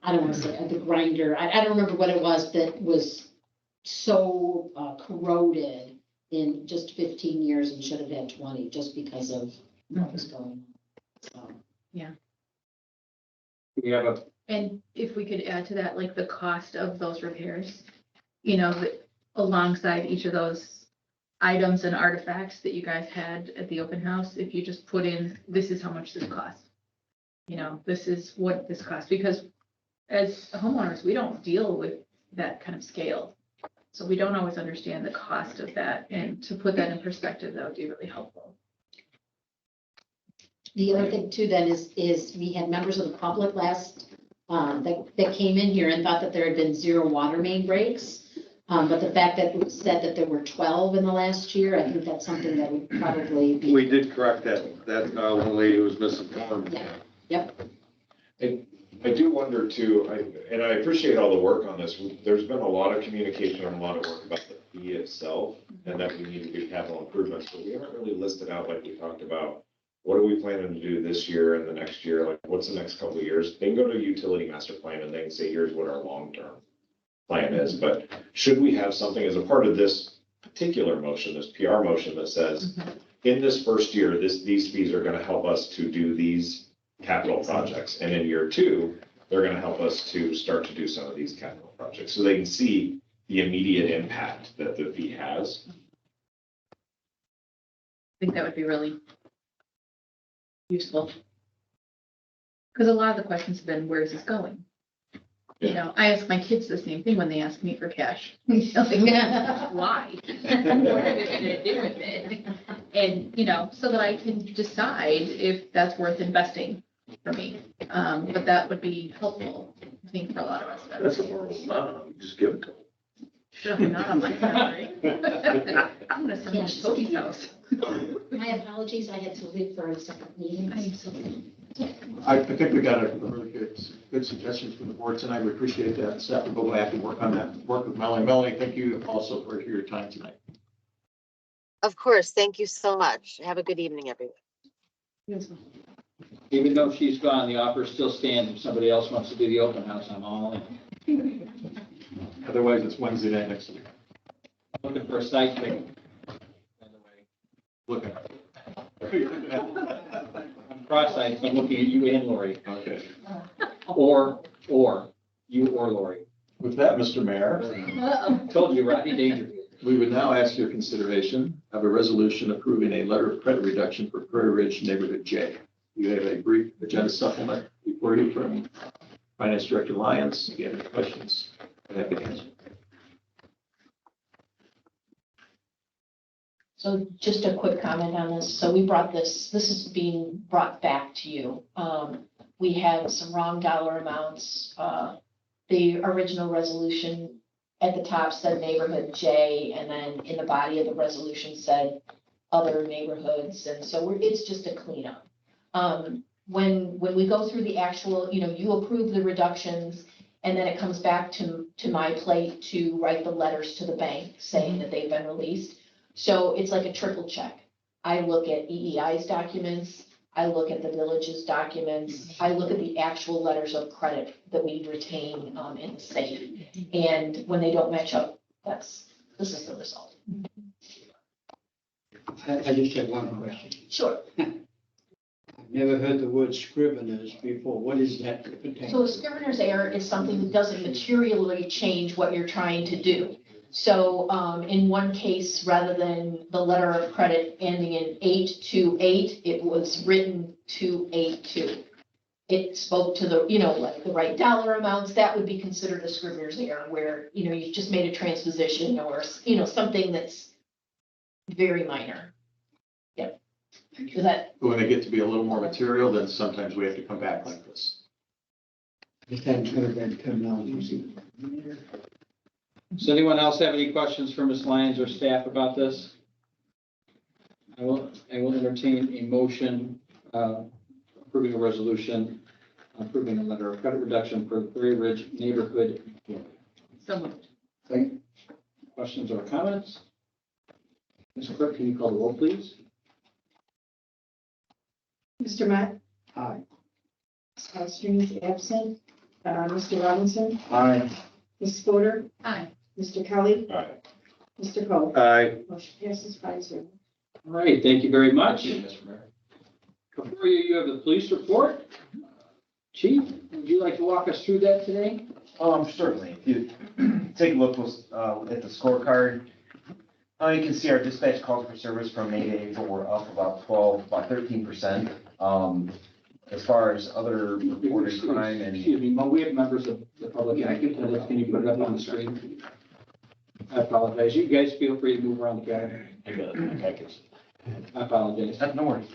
I don't want to say the grinder, I don't remember what it was that was so corroded in just 15 years and should have had 20 just because of what was going on. So, we have a, And if we could add to that, like the cost of those repairs, you know, alongside each of those items and artifacts that you guys had at the open house, if you just put in, this is how much this costs. You know, this is what this costs, because as homeowners, we don't deal with that kind of scale. So we don't always understand the cost of that, and to put that in perspective, that would be really helpful. the other thing too then is we had members of the public last, that came in here and thought that there had been 0 water main breaks. But the fact that it was said that there were 12 in the last year, I think that's something that would probably be. We did correct that one lady was misinformed. Yeah, yep. I do wonder too, and I appreciate all the work on this. There's been a lot of communication and a lot of work about the fee itself and that we need to do capital improvements, but we haven't really listed out like we talked about. What are we planning to do this year and the next year? Like, what's the next couple of years? They can go to a utility master plan and they can say, here's what our long-term plan is. But should we have something as a part of this particular motion, this PR motion that says, in this first year, these fees are going to help us to do these capital projects. And in year 2, they're going to help us to start to do some of these capital projects. So they can see the immediate impact that the fee has. I think that would be really useful. Because a lot of the questions have been, where is this going? You know, I ask my kids the same thing when they ask me for cash. You know, like, why? What are we gonna do with it? And, you know, so that I can decide if that's worth investing for me. But that would be helpful, I think, for a lot of us. That's a horrible amount, just give it to them. Sure, not on my salary. I'm gonna send them to Toby's house. My apologies, I had to leave for a second meeting. I am so I think we got a really good suggestions from the board tonight. We appreciate that. Staff will go back and work on that, work with Melanie. Melanie, thank you also for your time tonight. Of course, thank you so much. Have a good evening, everyone. even though she's gone, the offer still stands. If somebody else wants to do the open house, I'm all in. Otherwise, it's Wednesday night next week. Looking for a site pick. By the way, Looking. I'm cross-eyed, so I'm looking at you and Lori, Okay. or you or Lori. With that, Mr. Mayor, Told you, Rodney Dangerfield. we would now ask your consideration of a resolution approving a letter of credit reduction for Prairie Ridge Neighborhood J. You have a brief agenda supplement before you from Finance Director Lyons. If you have any questions, I'm happy to answer. So just a quick comment on this. So we brought this is being brought back to you. We had some wrong dollar amounts. The original resolution at the top said neighborhood J, and then in the body of the resolution said other neighborhoods. And so it's just a cleanup. When we go through the actual, you approve the reductions, and then it comes back to my plate to write the letters to the bank saying that they've been released. So it's like a triple check. I look at EEI's documents, I look at the village's documents, I look at the actual letters of credit that we retain in the safe. And when they don't match up, this is the result. I just have one question. Sure. I've never heard the word scriveners before. What is that? So a scrivener's error is something that doesn't materially change what you're trying to do. So in one case, rather than the letter of credit ending in 828, it was written 282. It spoke to the, like the right dollar amounts. That would be considered a scrivener's error where, you just made a transposition or, something that's very minor. Yep. Is that? When they get to be a little more material, then sometimes we have to come back like this. Just hadn't heard that terminology. Does anyone else have any questions for Ms. Lyons or staff about this? I will entertain a motion approving a resolution approving a letter of credit reduction for the Prairie Ridge neighborhood. So moved. Second. Questions or comments? Ms. Clerk, can you call the roll, please? Mr. Matt? Aye. Ms. Paulson is absent. Mr. Robinson? Aye. Ms. Fodor? Aye. Mr. Kelly? Aye. Mr. Cole? Aye. Motion passes 5-0. All right, thank you very much. Thank you, Mr. Mayor. Before you, you have the police report. Chief, would you like to walk us through that today? Certainly. If you take a look at the scorecard, you can see our dispatch calls for service from May to April were up about 13%. As far as other reported crime and. Excuse me, we have members of the public. Yeah, can you put it up on the screen? I apologize. You guys feel free to move around the camera. I apologize. No worries.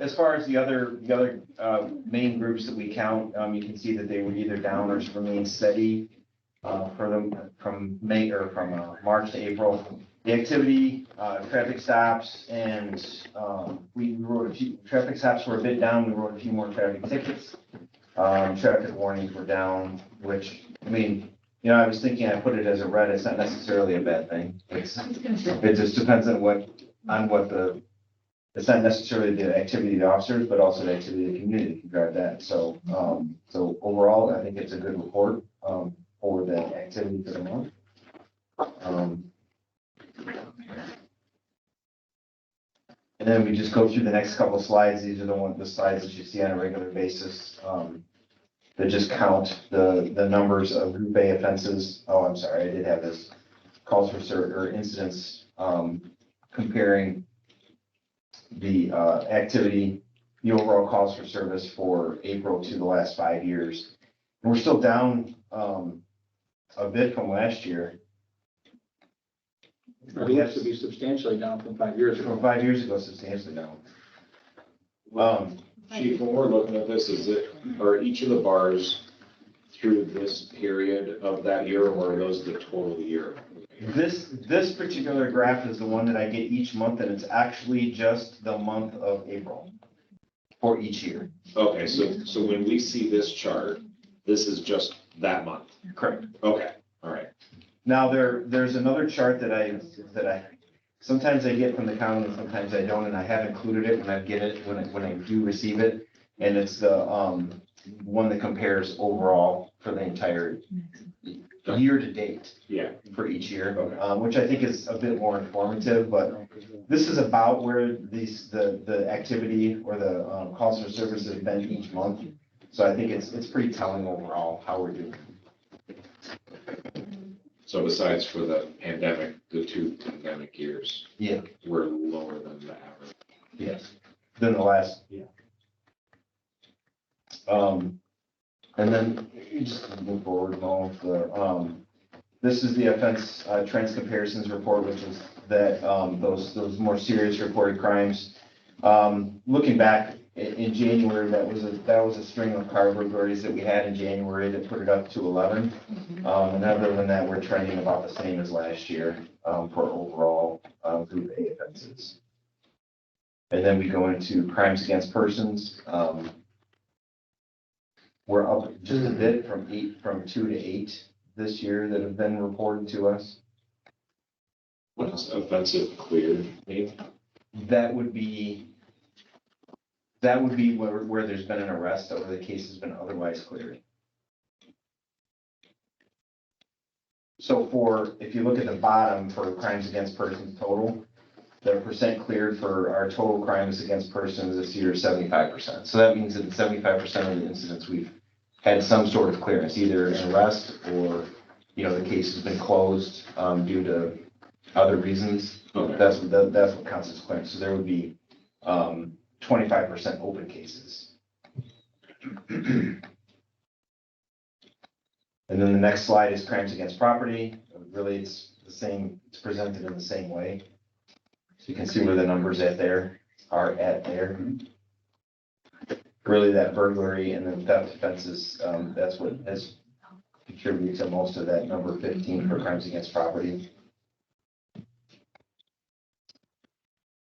As far as the other main groups that we count, you can see that they were either down or remain steady for them from May or from March to April. The activity, traffic stops, and we wrote a few traffic stops were a bit down. We wrote a few more traffic tickets. Traffic warnings were down, which I mean, I was thinking I put it as a red. It's not necessarily a bad thing. It just depends on what it's not necessarily the activity of the officers, but also the activity of the community can drive that. So, so overall, I think it's a good report for the activity for the month. And then we just go through the next couple of slides. These are the slides that you see on a regular basis. That just count the numbers of Group A offenses. Oh, I'm sorry, I did have this calls for service or incidents comparing the activity, the overall calls for service for April to the last 5 years. And we're still down a bit from last year. It looks to be substantially down from 5 years ago. From 5 years ago, substantially down. Chief, when we're looking at this, are each of the bars through this period of that year, or are those the total year? This particular graph is the one that I get each month, and it's actually just the month of April for each year. Okay, so when we see this chart, this is just that month? Correct. Okay, all right. Now, there's another chart that I sometimes I get from the county and sometimes I don't, and I have included it when I get it, when I do receive it. And it's the one that compares overall for the entire year to date. Yeah. For each year, which I think is a bit more informative, but this is about where the activity or the calls for service have been each month. So I think it's pretty telling overall how we're doing. So besides for the pandemic, the 2 pandemic years. Yeah. We're lower than the average. Yes. Than the last. Yeah. And then you just move forward, this is the offense trends comparisons report, which is that those more serious reported crimes. Looking back in January, that was a string of car burglaries that we had in January that put it up to 11. And other than that, we're trending about the same as last year for overall Group A offenses. And then we go into crimes against persons. We're up just a bit from 2 to 8 this year that have been reported to us. What does offensive cleared mean? That would be where there's been an arrest or the case has been otherwise cleared. So if you look at the bottom for crimes against persons total, the percent cleared for our total crimes against persons this year is 75%. So that means that 75% of the incidents we've had some sort of clearance, either an arrest or, the case has been closed due to other reasons. Okay. That's what counts as clearance. So there would be 25% open cases. And then the next slide is crimes against property. Really, it's the same. It's presented in the same way. So you can see where the numbers are at there. Really, that burglary and then theft offenses, that's what has contributed to most of that number 15 for crimes against property.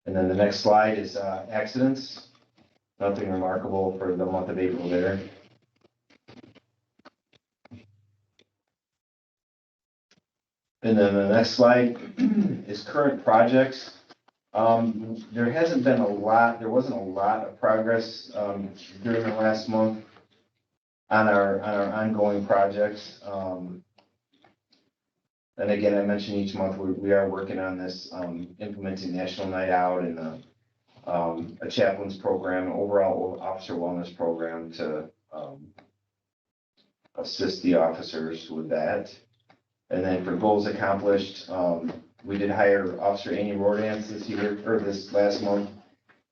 And then the next slide is accidents. Nothing remarkable for the month of April there. And then the next slide is current projects. There hasn't been a lot, there wasn't a lot of progress, during the last month on our ongoing projects. And again, I mentioned each month, we are working on this, implementing National Night Out and, a chaplains program, overall officer wellness program to, assist the officers with that. And then for goals accomplished, we did hire Officer Amy Rordance this year, or this last month.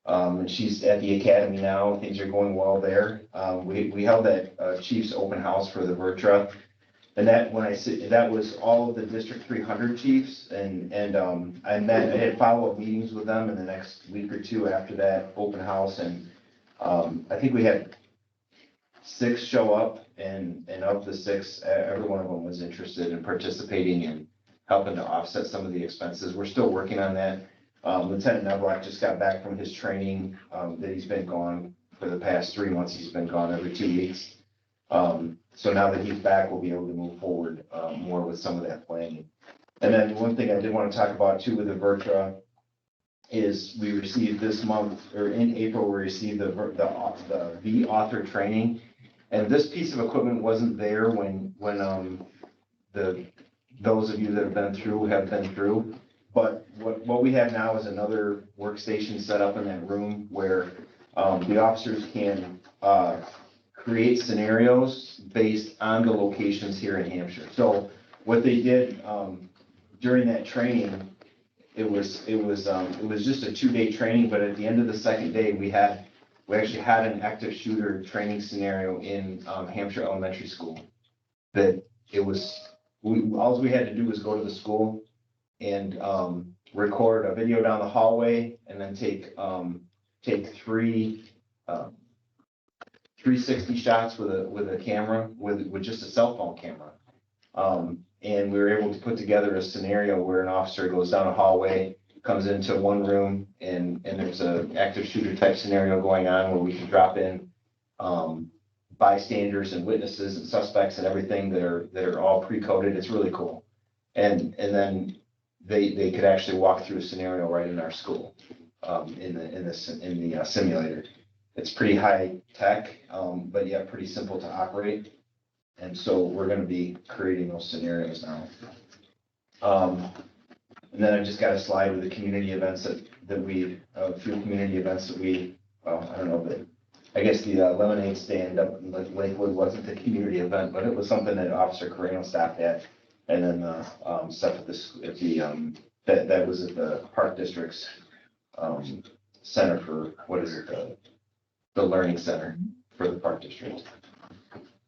And she's at the academy now. Things are going well there. We held that Chiefs open house for the Vertra. And that, when I say, that was all of the District 300 chiefs. And I had follow-up meetings with them in the next week or two after that open house. And I think we had 6 show up, and of the 6, every one of them was interested in participating and helping to offset some of the expenses. We're still working on that. Lieutenant Neblock just got back from his training, that he's been gone for the past 3 months. He's been gone every 2 weeks. So now that he's back, we'll be able to move forward, more with some of that planning. And then one thing I did want to talk about too with the Vertra is we received this month, or in April, we received the author training. And this piece of equipment wasn't there when those of you that have been through. But what we have now is another workstation set up in that room where the officers can create scenarios based on the locations here in Hampshire. So what they did during that training, it was just a 2-day training, but at the end of the second day, we actually had an active shooter training scenario in Hampshire Elementary School. That it was, all we had to do was go to the school and record a video down the hallway, and then take 3 360 shots with a camera, with just a cell phone camera. And we were able to put together a scenario where an officer goes down a hallway, comes into one room, and there's an active shooter type scenario going on where we can drop in bystanders and witnesses and suspects and everything that are all pre-coded. It's really cool. And then they could actually walk through a scenario right in our school, in the simulator. It's pretty high tech, but yet pretty simple to operate. And so we're going to be creating those scenarios now. And then I just got a slide with the community events a few community events that I don't know, but I guess the lemonade stand up in Lakewood wasn't the community event, but it was something that Officer Carreno stopped at. And then stuff that was at the Park District's center for, the Learning Center for the Park District,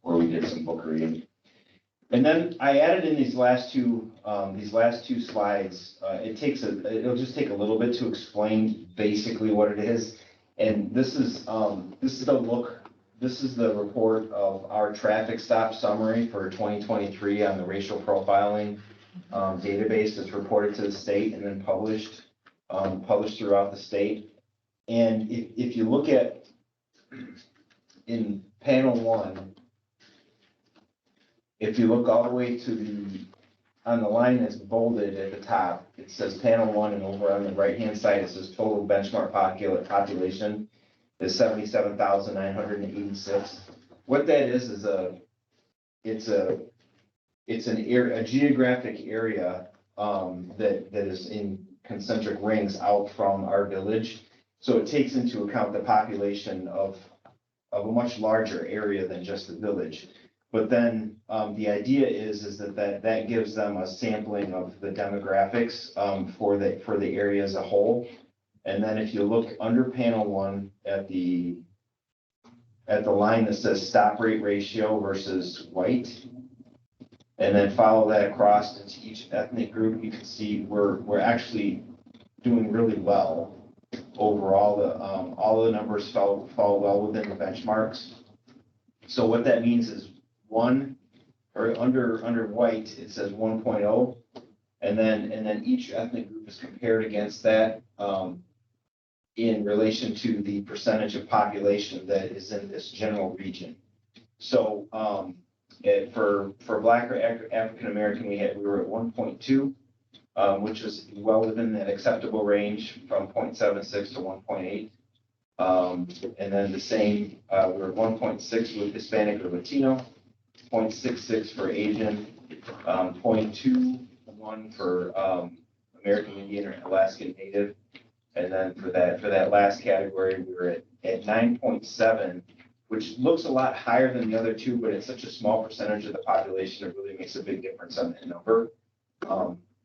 where we did some book reading. And then I added in these last two slides. It'll just take a little bit to explain basically what it is. And this is the report of our traffic stop summary for 2023 on the racial profiling database that's reported to the state and then published throughout the state. And if you look at in panel 1, if you look all the way to on the line that's bolded at the top, it says panel 1, and over on the right-hand side, it says total benchmark population is 77,986. What that is it's a geographic area that is in concentric rings out from our village. So it takes into account the population of a much larger area than just the village. But then the idea is that gives them a sampling of the demographics for the area as a whole. And then if you look under panel 1 at the line that says stop rate ratio versus white, and then follow that across into each ethnic group, you can see we're actually doing really well overall. All of the numbers fall well within the benchmarks. So what that means is under white, it says 1.0, and then each ethnic group is compared against that. in relation to the percentage of population that is in this general region. So, for Black or African American, we were at 1.2, which was well within that acceptable range from 0.76 to 1.8. And then the same, we're at 1.6 with Hispanic or Latino, 0.66 for Asian, 0.21 for American Indian or Alaskan Native. And then for that last category, we were at 9.7, which looks a lot higher than the other two, but it's such a small percentage of the population, it really makes a big difference on that number.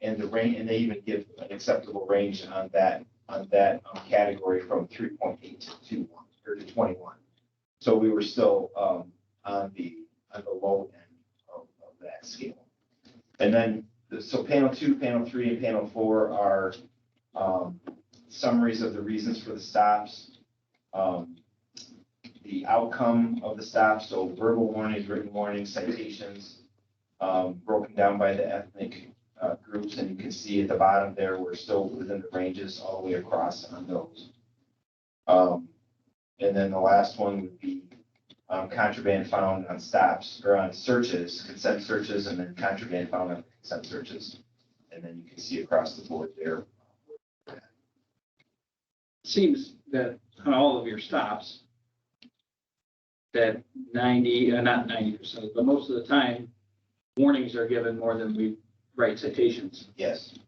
And the range, and they even give an acceptable range on that category from 3.8 to 21. So we were still on the low end of that scale. And then, so panel 2, panel 3, and panel 4 are summaries of the reasons for the stops, the outcome of the stops, so verbal warnings, written warnings, citations, broken down by the ethnic groups, and you can see at the bottom there, we're still within the ranges all the way across on those. And then the last one would be contraband found on stops or on searches, consent searches, and then contraband found on consent searches. And then you can see across the board there. Seems that on all of your stops, that not 90%, but most of the time, warnings are given more than we write citations. Yes.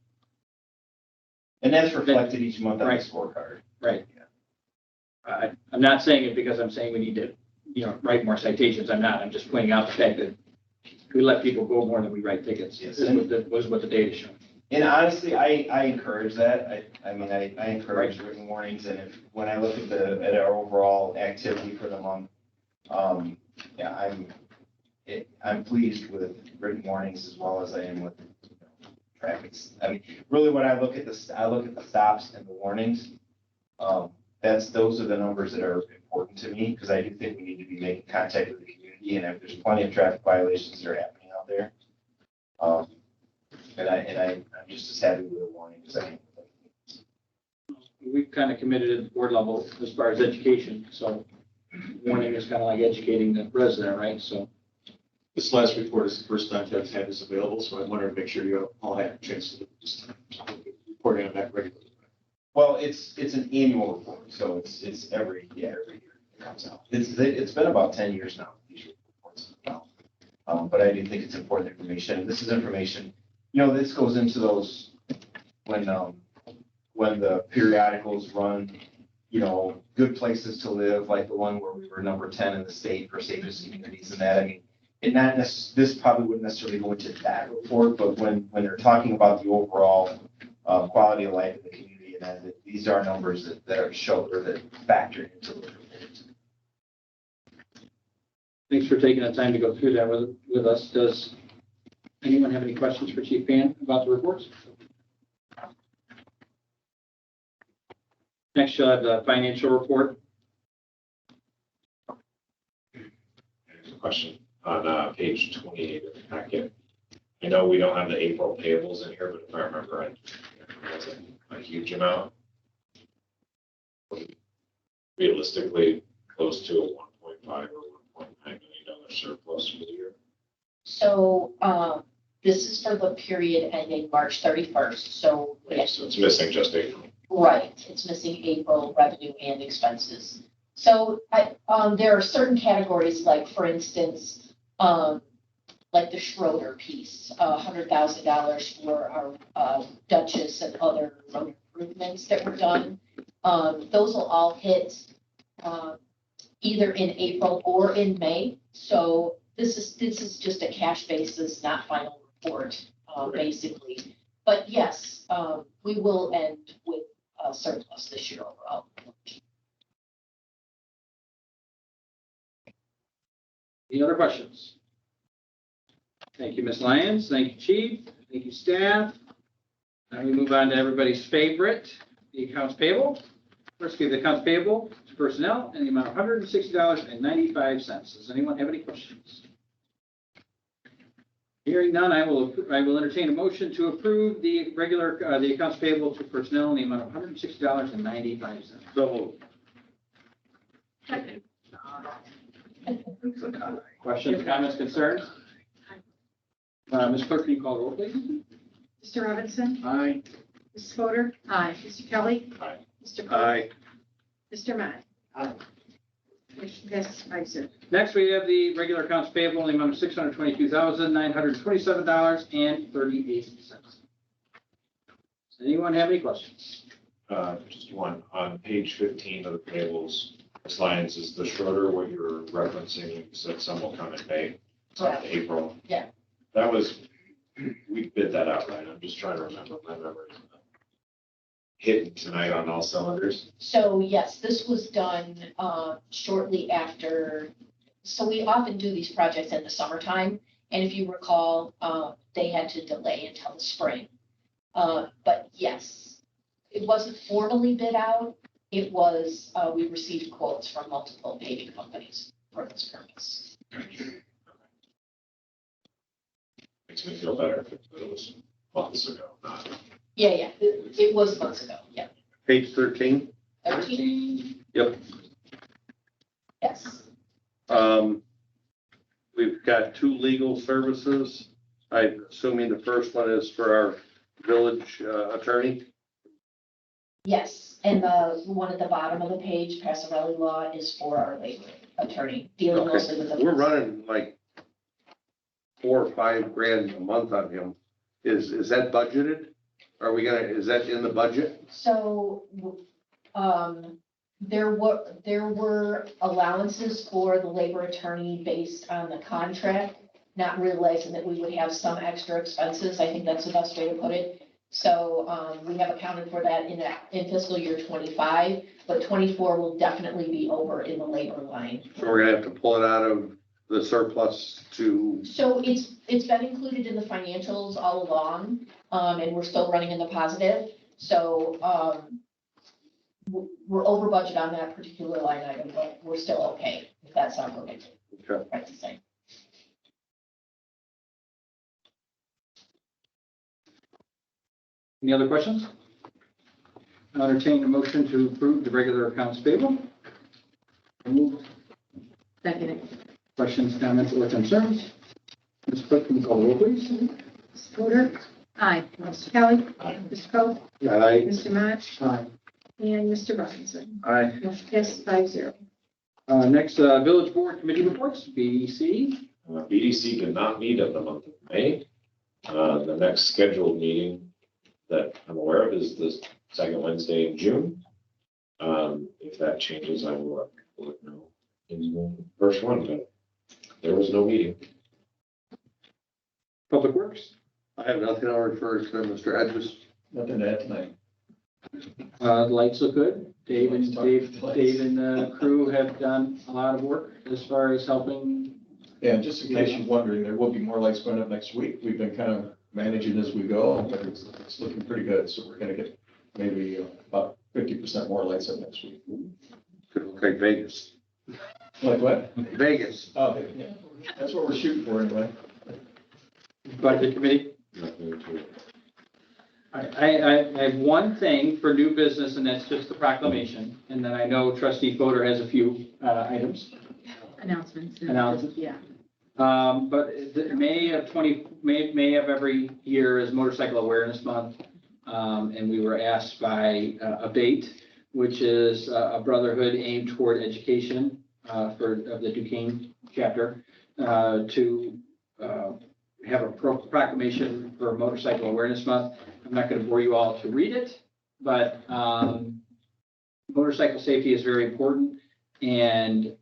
And that's reflected each month on the scorecard. Right. Yeah. I'm not saying it because I'm saying we need to, write more citations. I'm not. I'm just pointing out the fact that we let people go more than we write tickets. Yes. Was what the data showed. And honestly, I encourage that. I encourage written warnings, and when I look at our overall activity for the month, I'm pleased with written warnings as well as I am with traffic. I mean, really, when I look at the stops and the warnings. Those are the numbers that are important to me, because I do think we need to be making contact with the community, and if there's plenty of traffic violations that are happening out there. I'm just as happy with the warning as I am. We've kind of committed at the board level as far as education, so warning is kind of like educating the resident, right? So This last report is the first time Doug's had this available, so I wanted to make sure you all had a chance to just reporting on that regularly. Well, it's an annual report, so it's every year it comes out. It's been about 10 years now, these reports come out. But I do think it's important information. This is information, this goes into those when the periodicals run, good places to live, like the one where we were number 10 in the state for safest communities and that. I mean, this probably wouldn't necessarily go into that report, but when they're talking about the overall quality of life in the community, and these are numbers that are shown or that factor into the report. thanks for taking the time to go through that with us. Does anyone have any questions for Chief Pan about the reports? Next, you'll have the financial report. There's a question on page 28 of the packet. I know we don't have the April payables in here, but if I remember right, it wasn't a huge amount. Realistically, close to a 1.5 or $1.9 million surplus for the year. So, this is for the period ending March 31st, so. Yeah, so it's missing just April. Right, it's missing April revenue and expenses. So there are certain categories, like for instance, like the Schroeder piece, $100,000 for our Duchess and other road improvements that were done. Those will all hit either in April or in May. So this is just a cash basis, not final report, basically. But yes, we will end with a surplus this year overall. Any other questions? Thank you, Ms. Lyons. Thank you, Chief. Thank you, staff. Now we move on to everybody's favorite, the accounts payable. First, give the accounts payable to personnel in the amount of $160.95. Does anyone have any questions? Hearing none, I will entertain a motion to approve the regular, the accounts payable to personnel in the amount of $160.95. So Second. Questions, comments, concerns? Ms. Clerk, can you call the roll, please? Mr. Robinson? Aye. Mrs. Fodor? Aye. Mr. Kelly? Aye. Mr. Coe? aye, Mr. Matt? Aye. Motion passes 5-0. Next, we have the regular accounts payable in the amount of $622,927.38. Does anyone have any questions? Just one, on page 15 of the payables, this lines is the Schroeder, what you're referencing, you said some will come in May, some in April. Yeah. That was, we bid that out, right? I'm just trying to remember, my memory is not hitting tonight on all cylinders. So yes, this was done shortly after, so we often do these projects in the summertime. And if you recall, they had to delay until the spring. But yes, it wasn't formally bid out. It was, we received quotes from multiple paving companies for this purpose. Makes me feel better if it was months ago, not. Yeah, it was months ago, yeah. page 13. 13, Yep. yes. We've got 2 legal services. I'm assuming the first one is for our village attorney. Yes, and the one at the bottom of the page, Passarelli Law, is for our labor attorney, dealing mostly with the. We're running like 4 or 5 grand a month on him. Is that budgeted? Are we gonna, is that in the budget? So, there were allowances for the labor attorney based on the contract, not realizing that we would have some extra expenses. I think that's the best way to put it. So, we have accounted for that in fiscal year 25, but 24 will definitely be over in the labor line. So we're gonna have to pull it out of the surplus to, So it's been included in the financials all along, and we're still running in the positive. So, we're over budget on that particular line item, but we're still okay, if that's not what it's okay. right to say. Any other questions? I'll entertain a motion to approve the regular accounts payable. Second. Questions, comments, or concerns? Ms. Clerk, can you call the roll, please? Mrs. Fodor? Aye. Mr. Kelly? Aye. Mr. Coe? Aye. Mr. Matt? Aye. And Mr. Robinson? Aye. Motion passes 5-0. Next, Village Board Committee reports, BDC. BDC did not meet in the month of May. The next scheduled meeting that I'm aware of is the second Wednesday in June. If that changes, I will let you know in the first one, but there was no meeting. Public Works. I have nothing to refer to Mr. Edges. Nothing to add tonight. The lights look good. Dave and Lights. crew have done a lot of work as far as helping. Yeah, just in case you're wondering, there will be more lights going up next week. We've been kind of managing as we go, but it's looking pretty good. So we're gonna get maybe about 50% more lights up next week. Could look like Vegas. Like what? Vegas. Oh, yeah, that's what we're shooting for anyway. Budget Committee. Nothing to. I have one thing for new business, and that's just the proclamation. And then I know Trustee Fodor has a few items. Announcements. Announcements. Yeah. But May of every year is Motorcycle Awareness Month. And we were asked by ABATE, which is a brotherhood aimed toward education of the Duquesne chapter, to have a proclamation for Motorcycle Awareness Month. I'm not going to bore you all to read it, but motorcycle safety is very important, and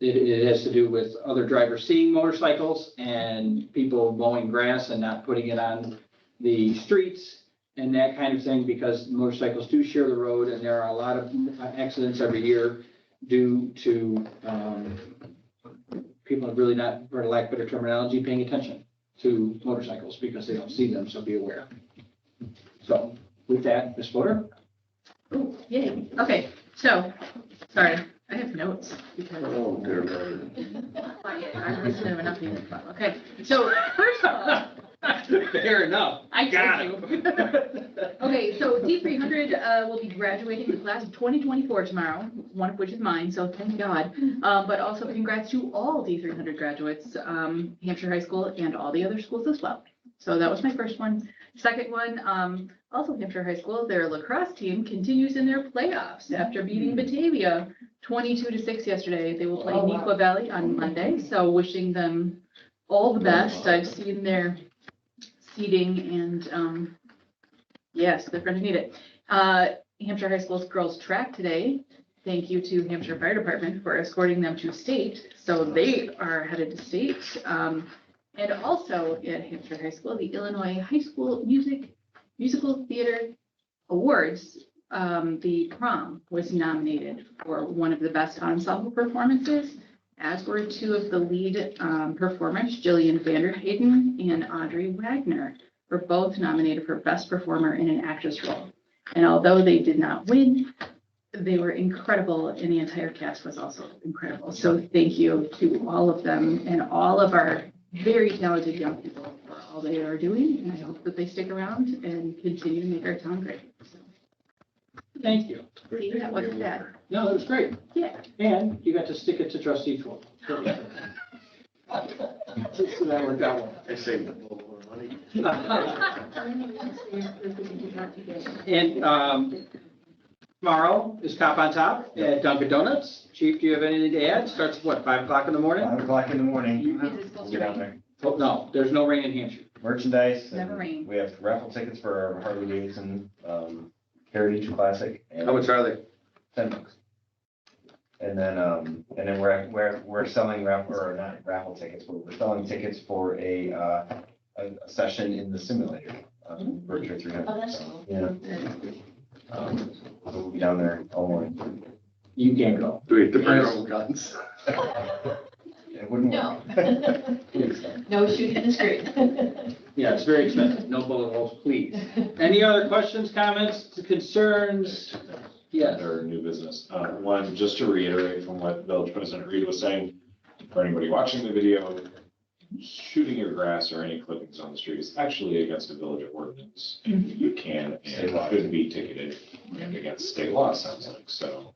it has to do with other drivers seeing motorcycles and people mowing grass and not putting it on the streets and that kind of thing, because motorcycles do share the road, and there are a lot of accidents every year due to people really not, for lack of better terminology, paying attention to motorcycles because they don't see them, so be aware. So with that, Ms. Fodor? Oh, yay. Okay, so, sorry, I have notes because Oh, dear Lord. I'm listening to enough music. Okay, so first of all, Fair enough. I Got told you. Okay, so D300 will be graduating the class of 2024 tomorrow, one of which is mine, so thank God. But also congrats to all D300 graduates, Hampshire High School and all the other schools as well. So that was my first one. Second one, also Hampshire High School, their lacrosse team continues in their playoffs after beating Batavia 22-6 yesterday. They will play Neuqua Valley on Monday, so wishing them all the best. I've seen their seating and yes, they're going to need it. Hampshire High School's girls track today. Thank you to Hampshire Fire Department for escorting them to state. So they are headed to state. And also at Hampshire High School, the Illinois High School Musical Theater Awards, the prom was nominated for one of the best ensemble performances, as were two of the lead performers, Jillian Vanderhayden and Audrey Wagner, were both nominated for Best Performer in an Actress Role. And although they did not win, they were incredible, and the entire cast was also incredible. So thank you to all of them and all of our very talented young people for all they are doing, and I hope that they stick around and continue to make our town great. So, Thank you. see, that wasn't bad. No, that was great. Yeah. And you got to stick it to trustee Tool. So that worked out well. I saved a little more money. And tomorrow is Cop on Top at Dunkin' Donuts. Chief, do you have anything to add? Starts at what, 5 o'clock in the morning? 5 o'clock in the morning. Is it supposed to Get out rain? there. Oh, no, there's no rain in Hampshire. Merchandise. Never and rain. We have raffle tickets for our Harley Davidson Heritage Classic. And How much are they? $10. And then we're selling raffle tickets, but we're selling tickets for a session in the simulator, Virtual 300. Oh, that's So, cool. yeah. We'll be down there all morning. You can't go. Do we have to bring our own guns? It wouldn't No. work. No shooting in the street. Yeah, it's very expensive. No bullet holes, please. Any other questions, comments, concerns? Yes. Or new business. One, just to reiterate from what Village President Reed was saying, for anybody watching the video, shooting your grass or any clippings on the street is actually against a village ordinance. And you can and could be ticketed and against state law, sounds like. So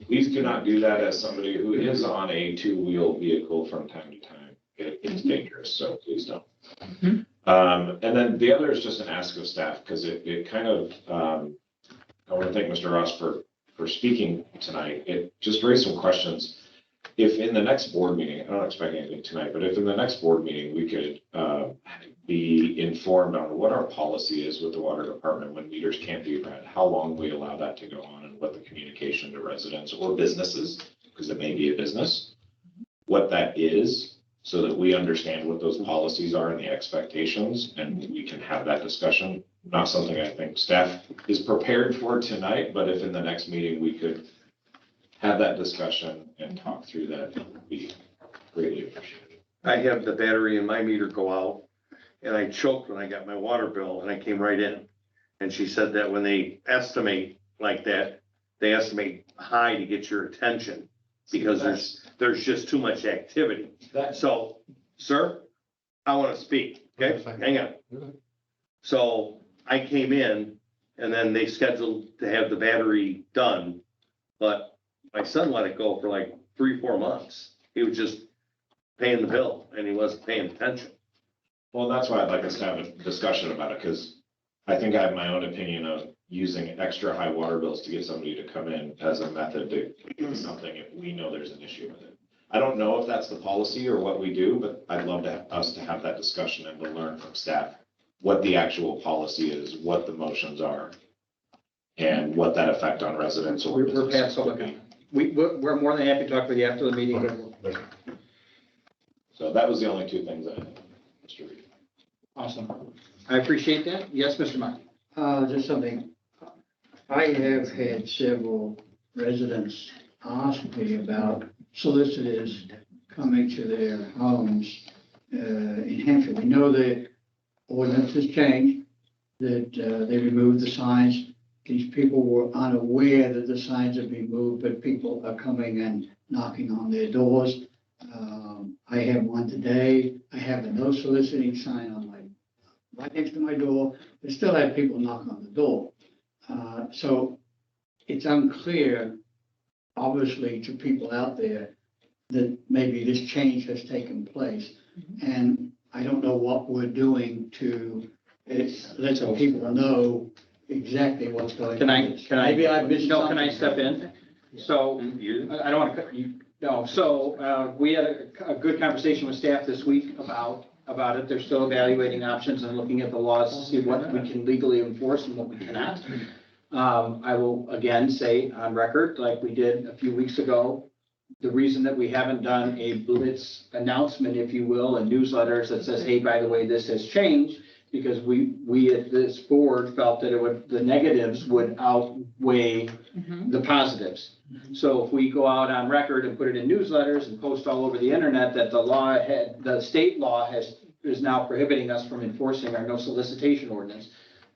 please do not do that as somebody who is on a two-wheel vehicle from time to time. It's dangerous, so please don't. And then the other is just an ask of staff, because it kind of, I want to thank Mr. Ross for speaking tonight. It just raised some questions. If in the next board meeting, I don't expect anything tonight, but if in the next board meeting, we could be informed on what our policy is with the water department when meters can't be read, how long we allow that to go on, and what the communication to residents or businesses, because it may be a business, what that is, so that we understand what those policies are and the expectations, and we can have that discussion. Not something I think staff is prepared for tonight, but if in the next meeting we could have that discussion and talk through that, it would be greatly appreciated. I have the battery in my meter go out, and I choked when I got my water bill, and I came right in. And she said that when they estimate like that, they estimate high to get your attention, because there's just too much activity. So, sir, I want to speak, okay? Hang on. So I came in, and then they scheduled to have the battery done, but my son let it go for like 3-4 months. He was just paying the bill, and he wasn't paying attention. Well, that's why I'd like us to have a discussion about it, because I think I have my own opinion of using extra high water bills to get somebody to come in as a method to do something if we know there's an issue with it. I don't know if that's the policy or what we do, but I'd love us to have that discussion and to learn from staff what the actual policy is, what the motions are, and what that effect on residents or We're past public comment. We're more than happy to talk with you after the meeting. So that was the only two things I had, Mr. Reed. Awesome. I appreciate that. Yes, Mr. Mark. Just something. I have had several residents ask me about solicitors coming to their homes in Hampshire. We know the ordinance has changed, that they removed the signs. These people were unaware that the signs had been moved, but people are coming and knocking on their doors. I have one today. I have a no soliciting sign on right next to my door. I still have people knock on the door. So it's unclear, obviously, to people out there that maybe this change has taken place. And I don't know what we're doing to let the people know exactly what's going on. Maybe I missed No, can I something. step in? So, I don't want to cut you, no, so, we had a good conversation with staff this week about it. They're still evaluating options and looking at the laws to see what we can legally enforce and what we cannot. I will again say on record, like we did a few weeks ago, the reason that we haven't done a blitz announcement, if you will, and newsletters that says, hey, by the way, this has changed, because we at this board felt that the negatives would outweigh the positives. So if we go out on record and put it in newsletters and post all over the internet that the state law is now prohibiting us from enforcing our no solicitation ordinance.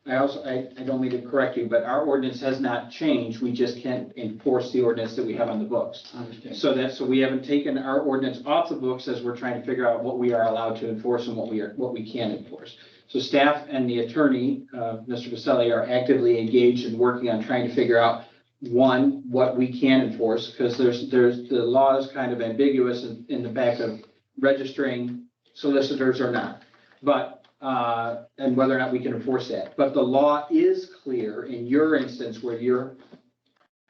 I don't mean to correct you, but our ordinance has not changed. We just can't enforce the ordinance that we have on the books. I understand. So we haven't taken our ordinance off the books as we're trying to figure out what we are allowed to enforce and what we can enforce. So staff and the attorney, Mr. Vaselli, are actively engaged in working on trying to figure out, one, what we can enforce, because the law is kind of ambiguous in the back of registering solicitors or not. But and whether or not we can enforce that. But the law is clear in your instance where your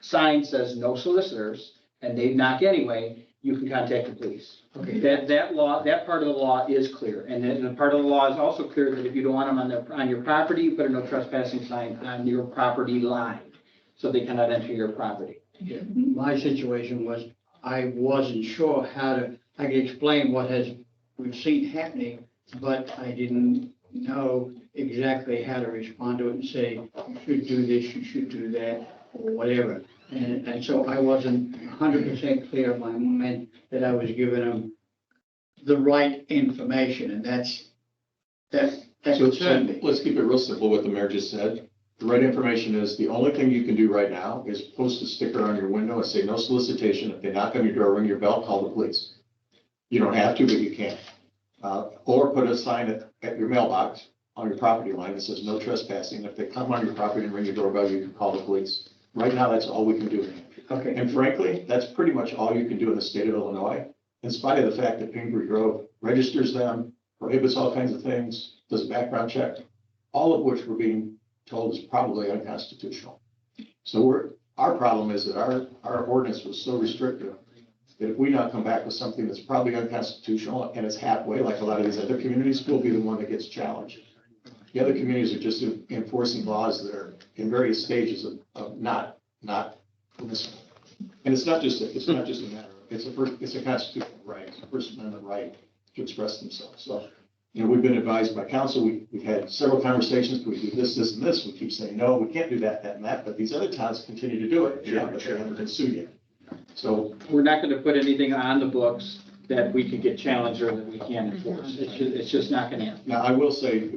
sign says no solicitors and they knock anyway, you can contact the police. Okay. That law, that part of the law is clear. And then the part of the law is also clear that if you don't want them on your property, you put a no trespassing sign on your property line, so they cannot enter your property. Yeah, my situation was, I wasn't sure I could explain we've seen happening, but I didn't know exactly how to respond to it and say, you should do this, you should do that, or whatever. And so I wasn't 100% clear in my mind that I was giving them the right information, and that So concerned me. let's keep it real simple, what the mayor just said. The right information is, the only thing you can do right now is post a sticker on your window and say no solicitation. If they knock on your door, ring your bell, call the police. You don't have to, but you can. Or put a sign at your mailbox on your property line that says no trespassing. If they come on your property and ring your doorbell, you can call the police. Right now, that's all we can do. Okay. And frankly, that's pretty much all you can do in the state of Illinois, in spite of the fact that Pingree Grove registers them, prohibits all kinds of things, does a background check, all of which we're being told is probably unconstitutional. So our problem is that our ordinance was so restrictive that if we not come back with something that's probably unconstitutional and it's halfway, like a lot of these other communities, we'll be the one that gets challenged. The other communities are just enforcing laws that are in various stages of not permissible. And it's not just a matter of, it's a constitutional right, it's a First Amendment right to express themselves. So, we've been advised by council, we've had several conversations, can we do this, this, and this? We keep saying, no, we can't do that, that, and that, but these other towns continue to do it. Yeah, but they haven't been sued yet. So we're not going to put anything on the books that we could get challenged or that we can't enforce. It's just not going to happen. now I will say,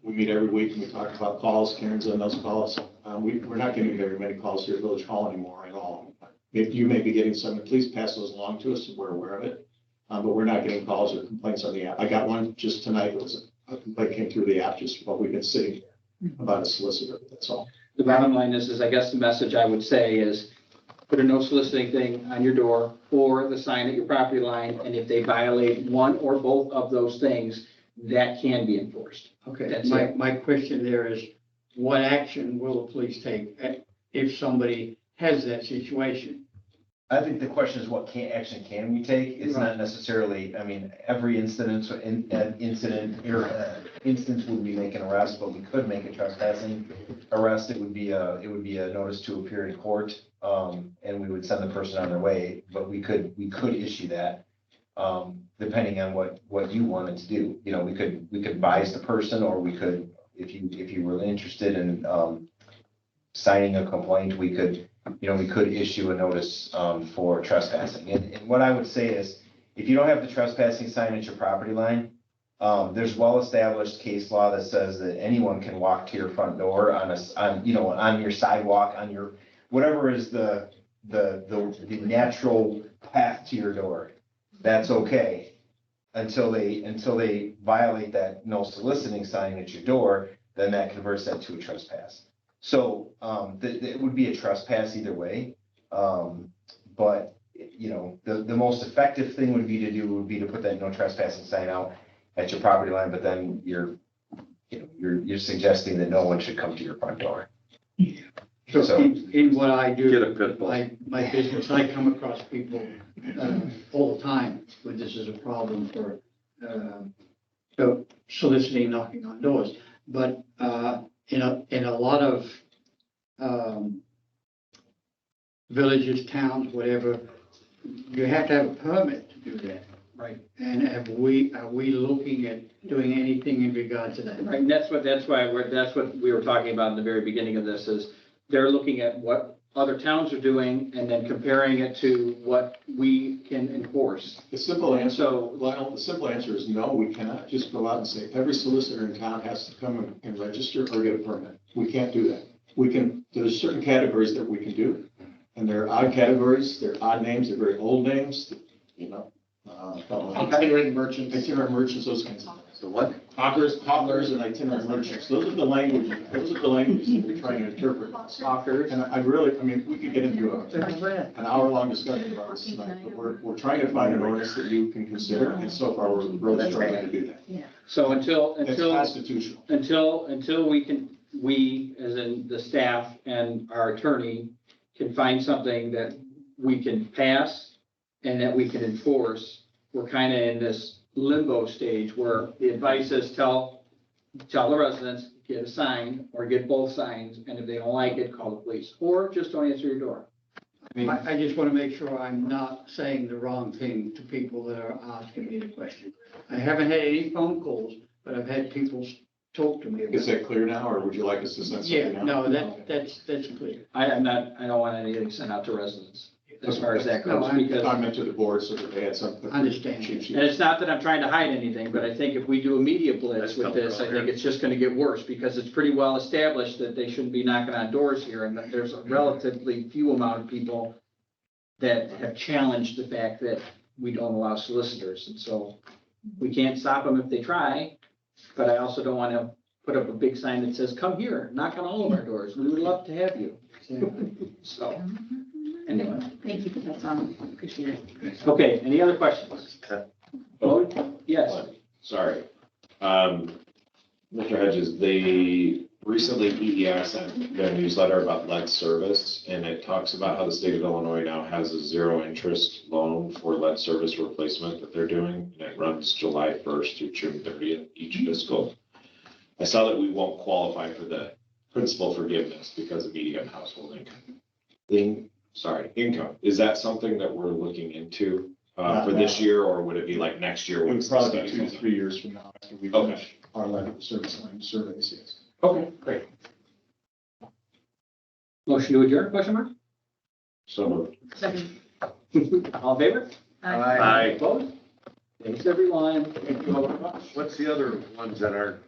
we meet every week and we talk about calls, Karen's on those calls. We're not getting very many calls here at Village Hall anymore at all. If you may be getting some, please pass those along to us so we're aware of it. But we're not getting calls or complaints on the app. I got one just tonight. It was a complaint came through the app just while we've been sitting here about a solicitor. That's all. The bottom line is I guess the message I would say is put a no soliciting thing on your door or the sign at your property line. And if they violate one or both of those things, that can be enforced. Okay, my question there is, what action will the police take if somebody has that situation? I think the question is what action can we take? It's not necessarily, every instance would we make an arrest, but we could make a trespassing arrest. It would be a notice to appear in court, and we would send the person on their way, but we could issue that, depending on what you wanted to do. We could advise the person, or we could, if you were interested in, signing a complaint, we could issue a notice for trespassing. And what I would say is, if you don't have the trespassing sign at your property line, there's well-established case law that says that anyone can walk to your front door on your sidewalk, on your, whatever is the natural path to your door. that's okay. Until they violate that no soliciting sign at your door, then that converts that to a trespass. So, it would be a trespass either way. But, you know, the most effective thing would be to put that no trespassing sign out at your property line, but then you're suggesting that no one should come to your front door. So in what I do. Get a pit bull. My business, I come across people all the time with this as a problem for so soliciting, knocking on doors. But in a lot of villages, towns, whatever, you have to have a permit to do that. Right. And are we looking at doing anything in regard to that? Right, and that's what we were talking about in the very beginning of this, is they're looking at what other towns are doing and then comparing it to what we can enforce. The simple answer, So, well, the simple answer is no, we cannot just go out and say, every solicitor in town has to come and register or get a permit. We can't do that. There's certain categories that we can do, and they're odd categories, they're odd names, they're very old names, you know. itinerant merchants. Itinerant merchants, those kinds of things. So what? Hawkers and itinerant merchants, those are the languages that we're trying to interpret. Hawkers. And I mean, we could get into an hour-long discussion about this tonight, but we're trying to find an ordinance that you can consider, and so far, we're really struggling to do that. So until It's constitutional. until we, as in the staff and our attorney, can find something that we can pass and that we can enforce, we're kind of in this limbo stage where the advice is tell the residents, get a sign or get both signs, and if they don't like it, call the police, or just don't answer your door. I just want to make sure I'm not saying the wrong thing to people that are asking me the question. I haven't had any phone calls, but I've had people talk to me. Is that clear now, or would you like us to send something Yeah, out? no, that's clear. I don't want anything sent out to residents as far as that goes, No, because. I meant to the board so that they had something. Understand. Cheat sheet. And it's not that I'm trying to hide anything, but I think if we do a media blitz with this, I think it's just gonna get worse, because it's pretty well established that they shouldn't be knocking on doors here, and that there's a relatively few amount of people that have challenged the fact that we don't allow solicitors, and so we can't stop them if they try, but I also don't wanna put up a big sign that says, come here, knock on all of our doors, we would love to have you. So, anyway. Thank you for that, Tom. Appreciate it. Okay, any other questions? Vote? Yes. Sorry. Mr. Hedges, they recently EEI sent a newsletter about lead service, and it talks about how the state of Illinois now has a zero interest loan for lead service replacement that they're doing, and it runs July 1st through June 30th each fiscal. I saw that we won't qualify for the principal forgiveness because of medium household income. Income. Is that something that we're looking into for this year, or would it be like next year? It would probably be 2 to 3 years from now after we finish our lead service line surveys, yes. Okay, great. Motion to adjourn, question mark? So moved. Second. All in favor? Aye. Opposed? Thanks, everyone. Thank you all very much. What's the other ones that aren't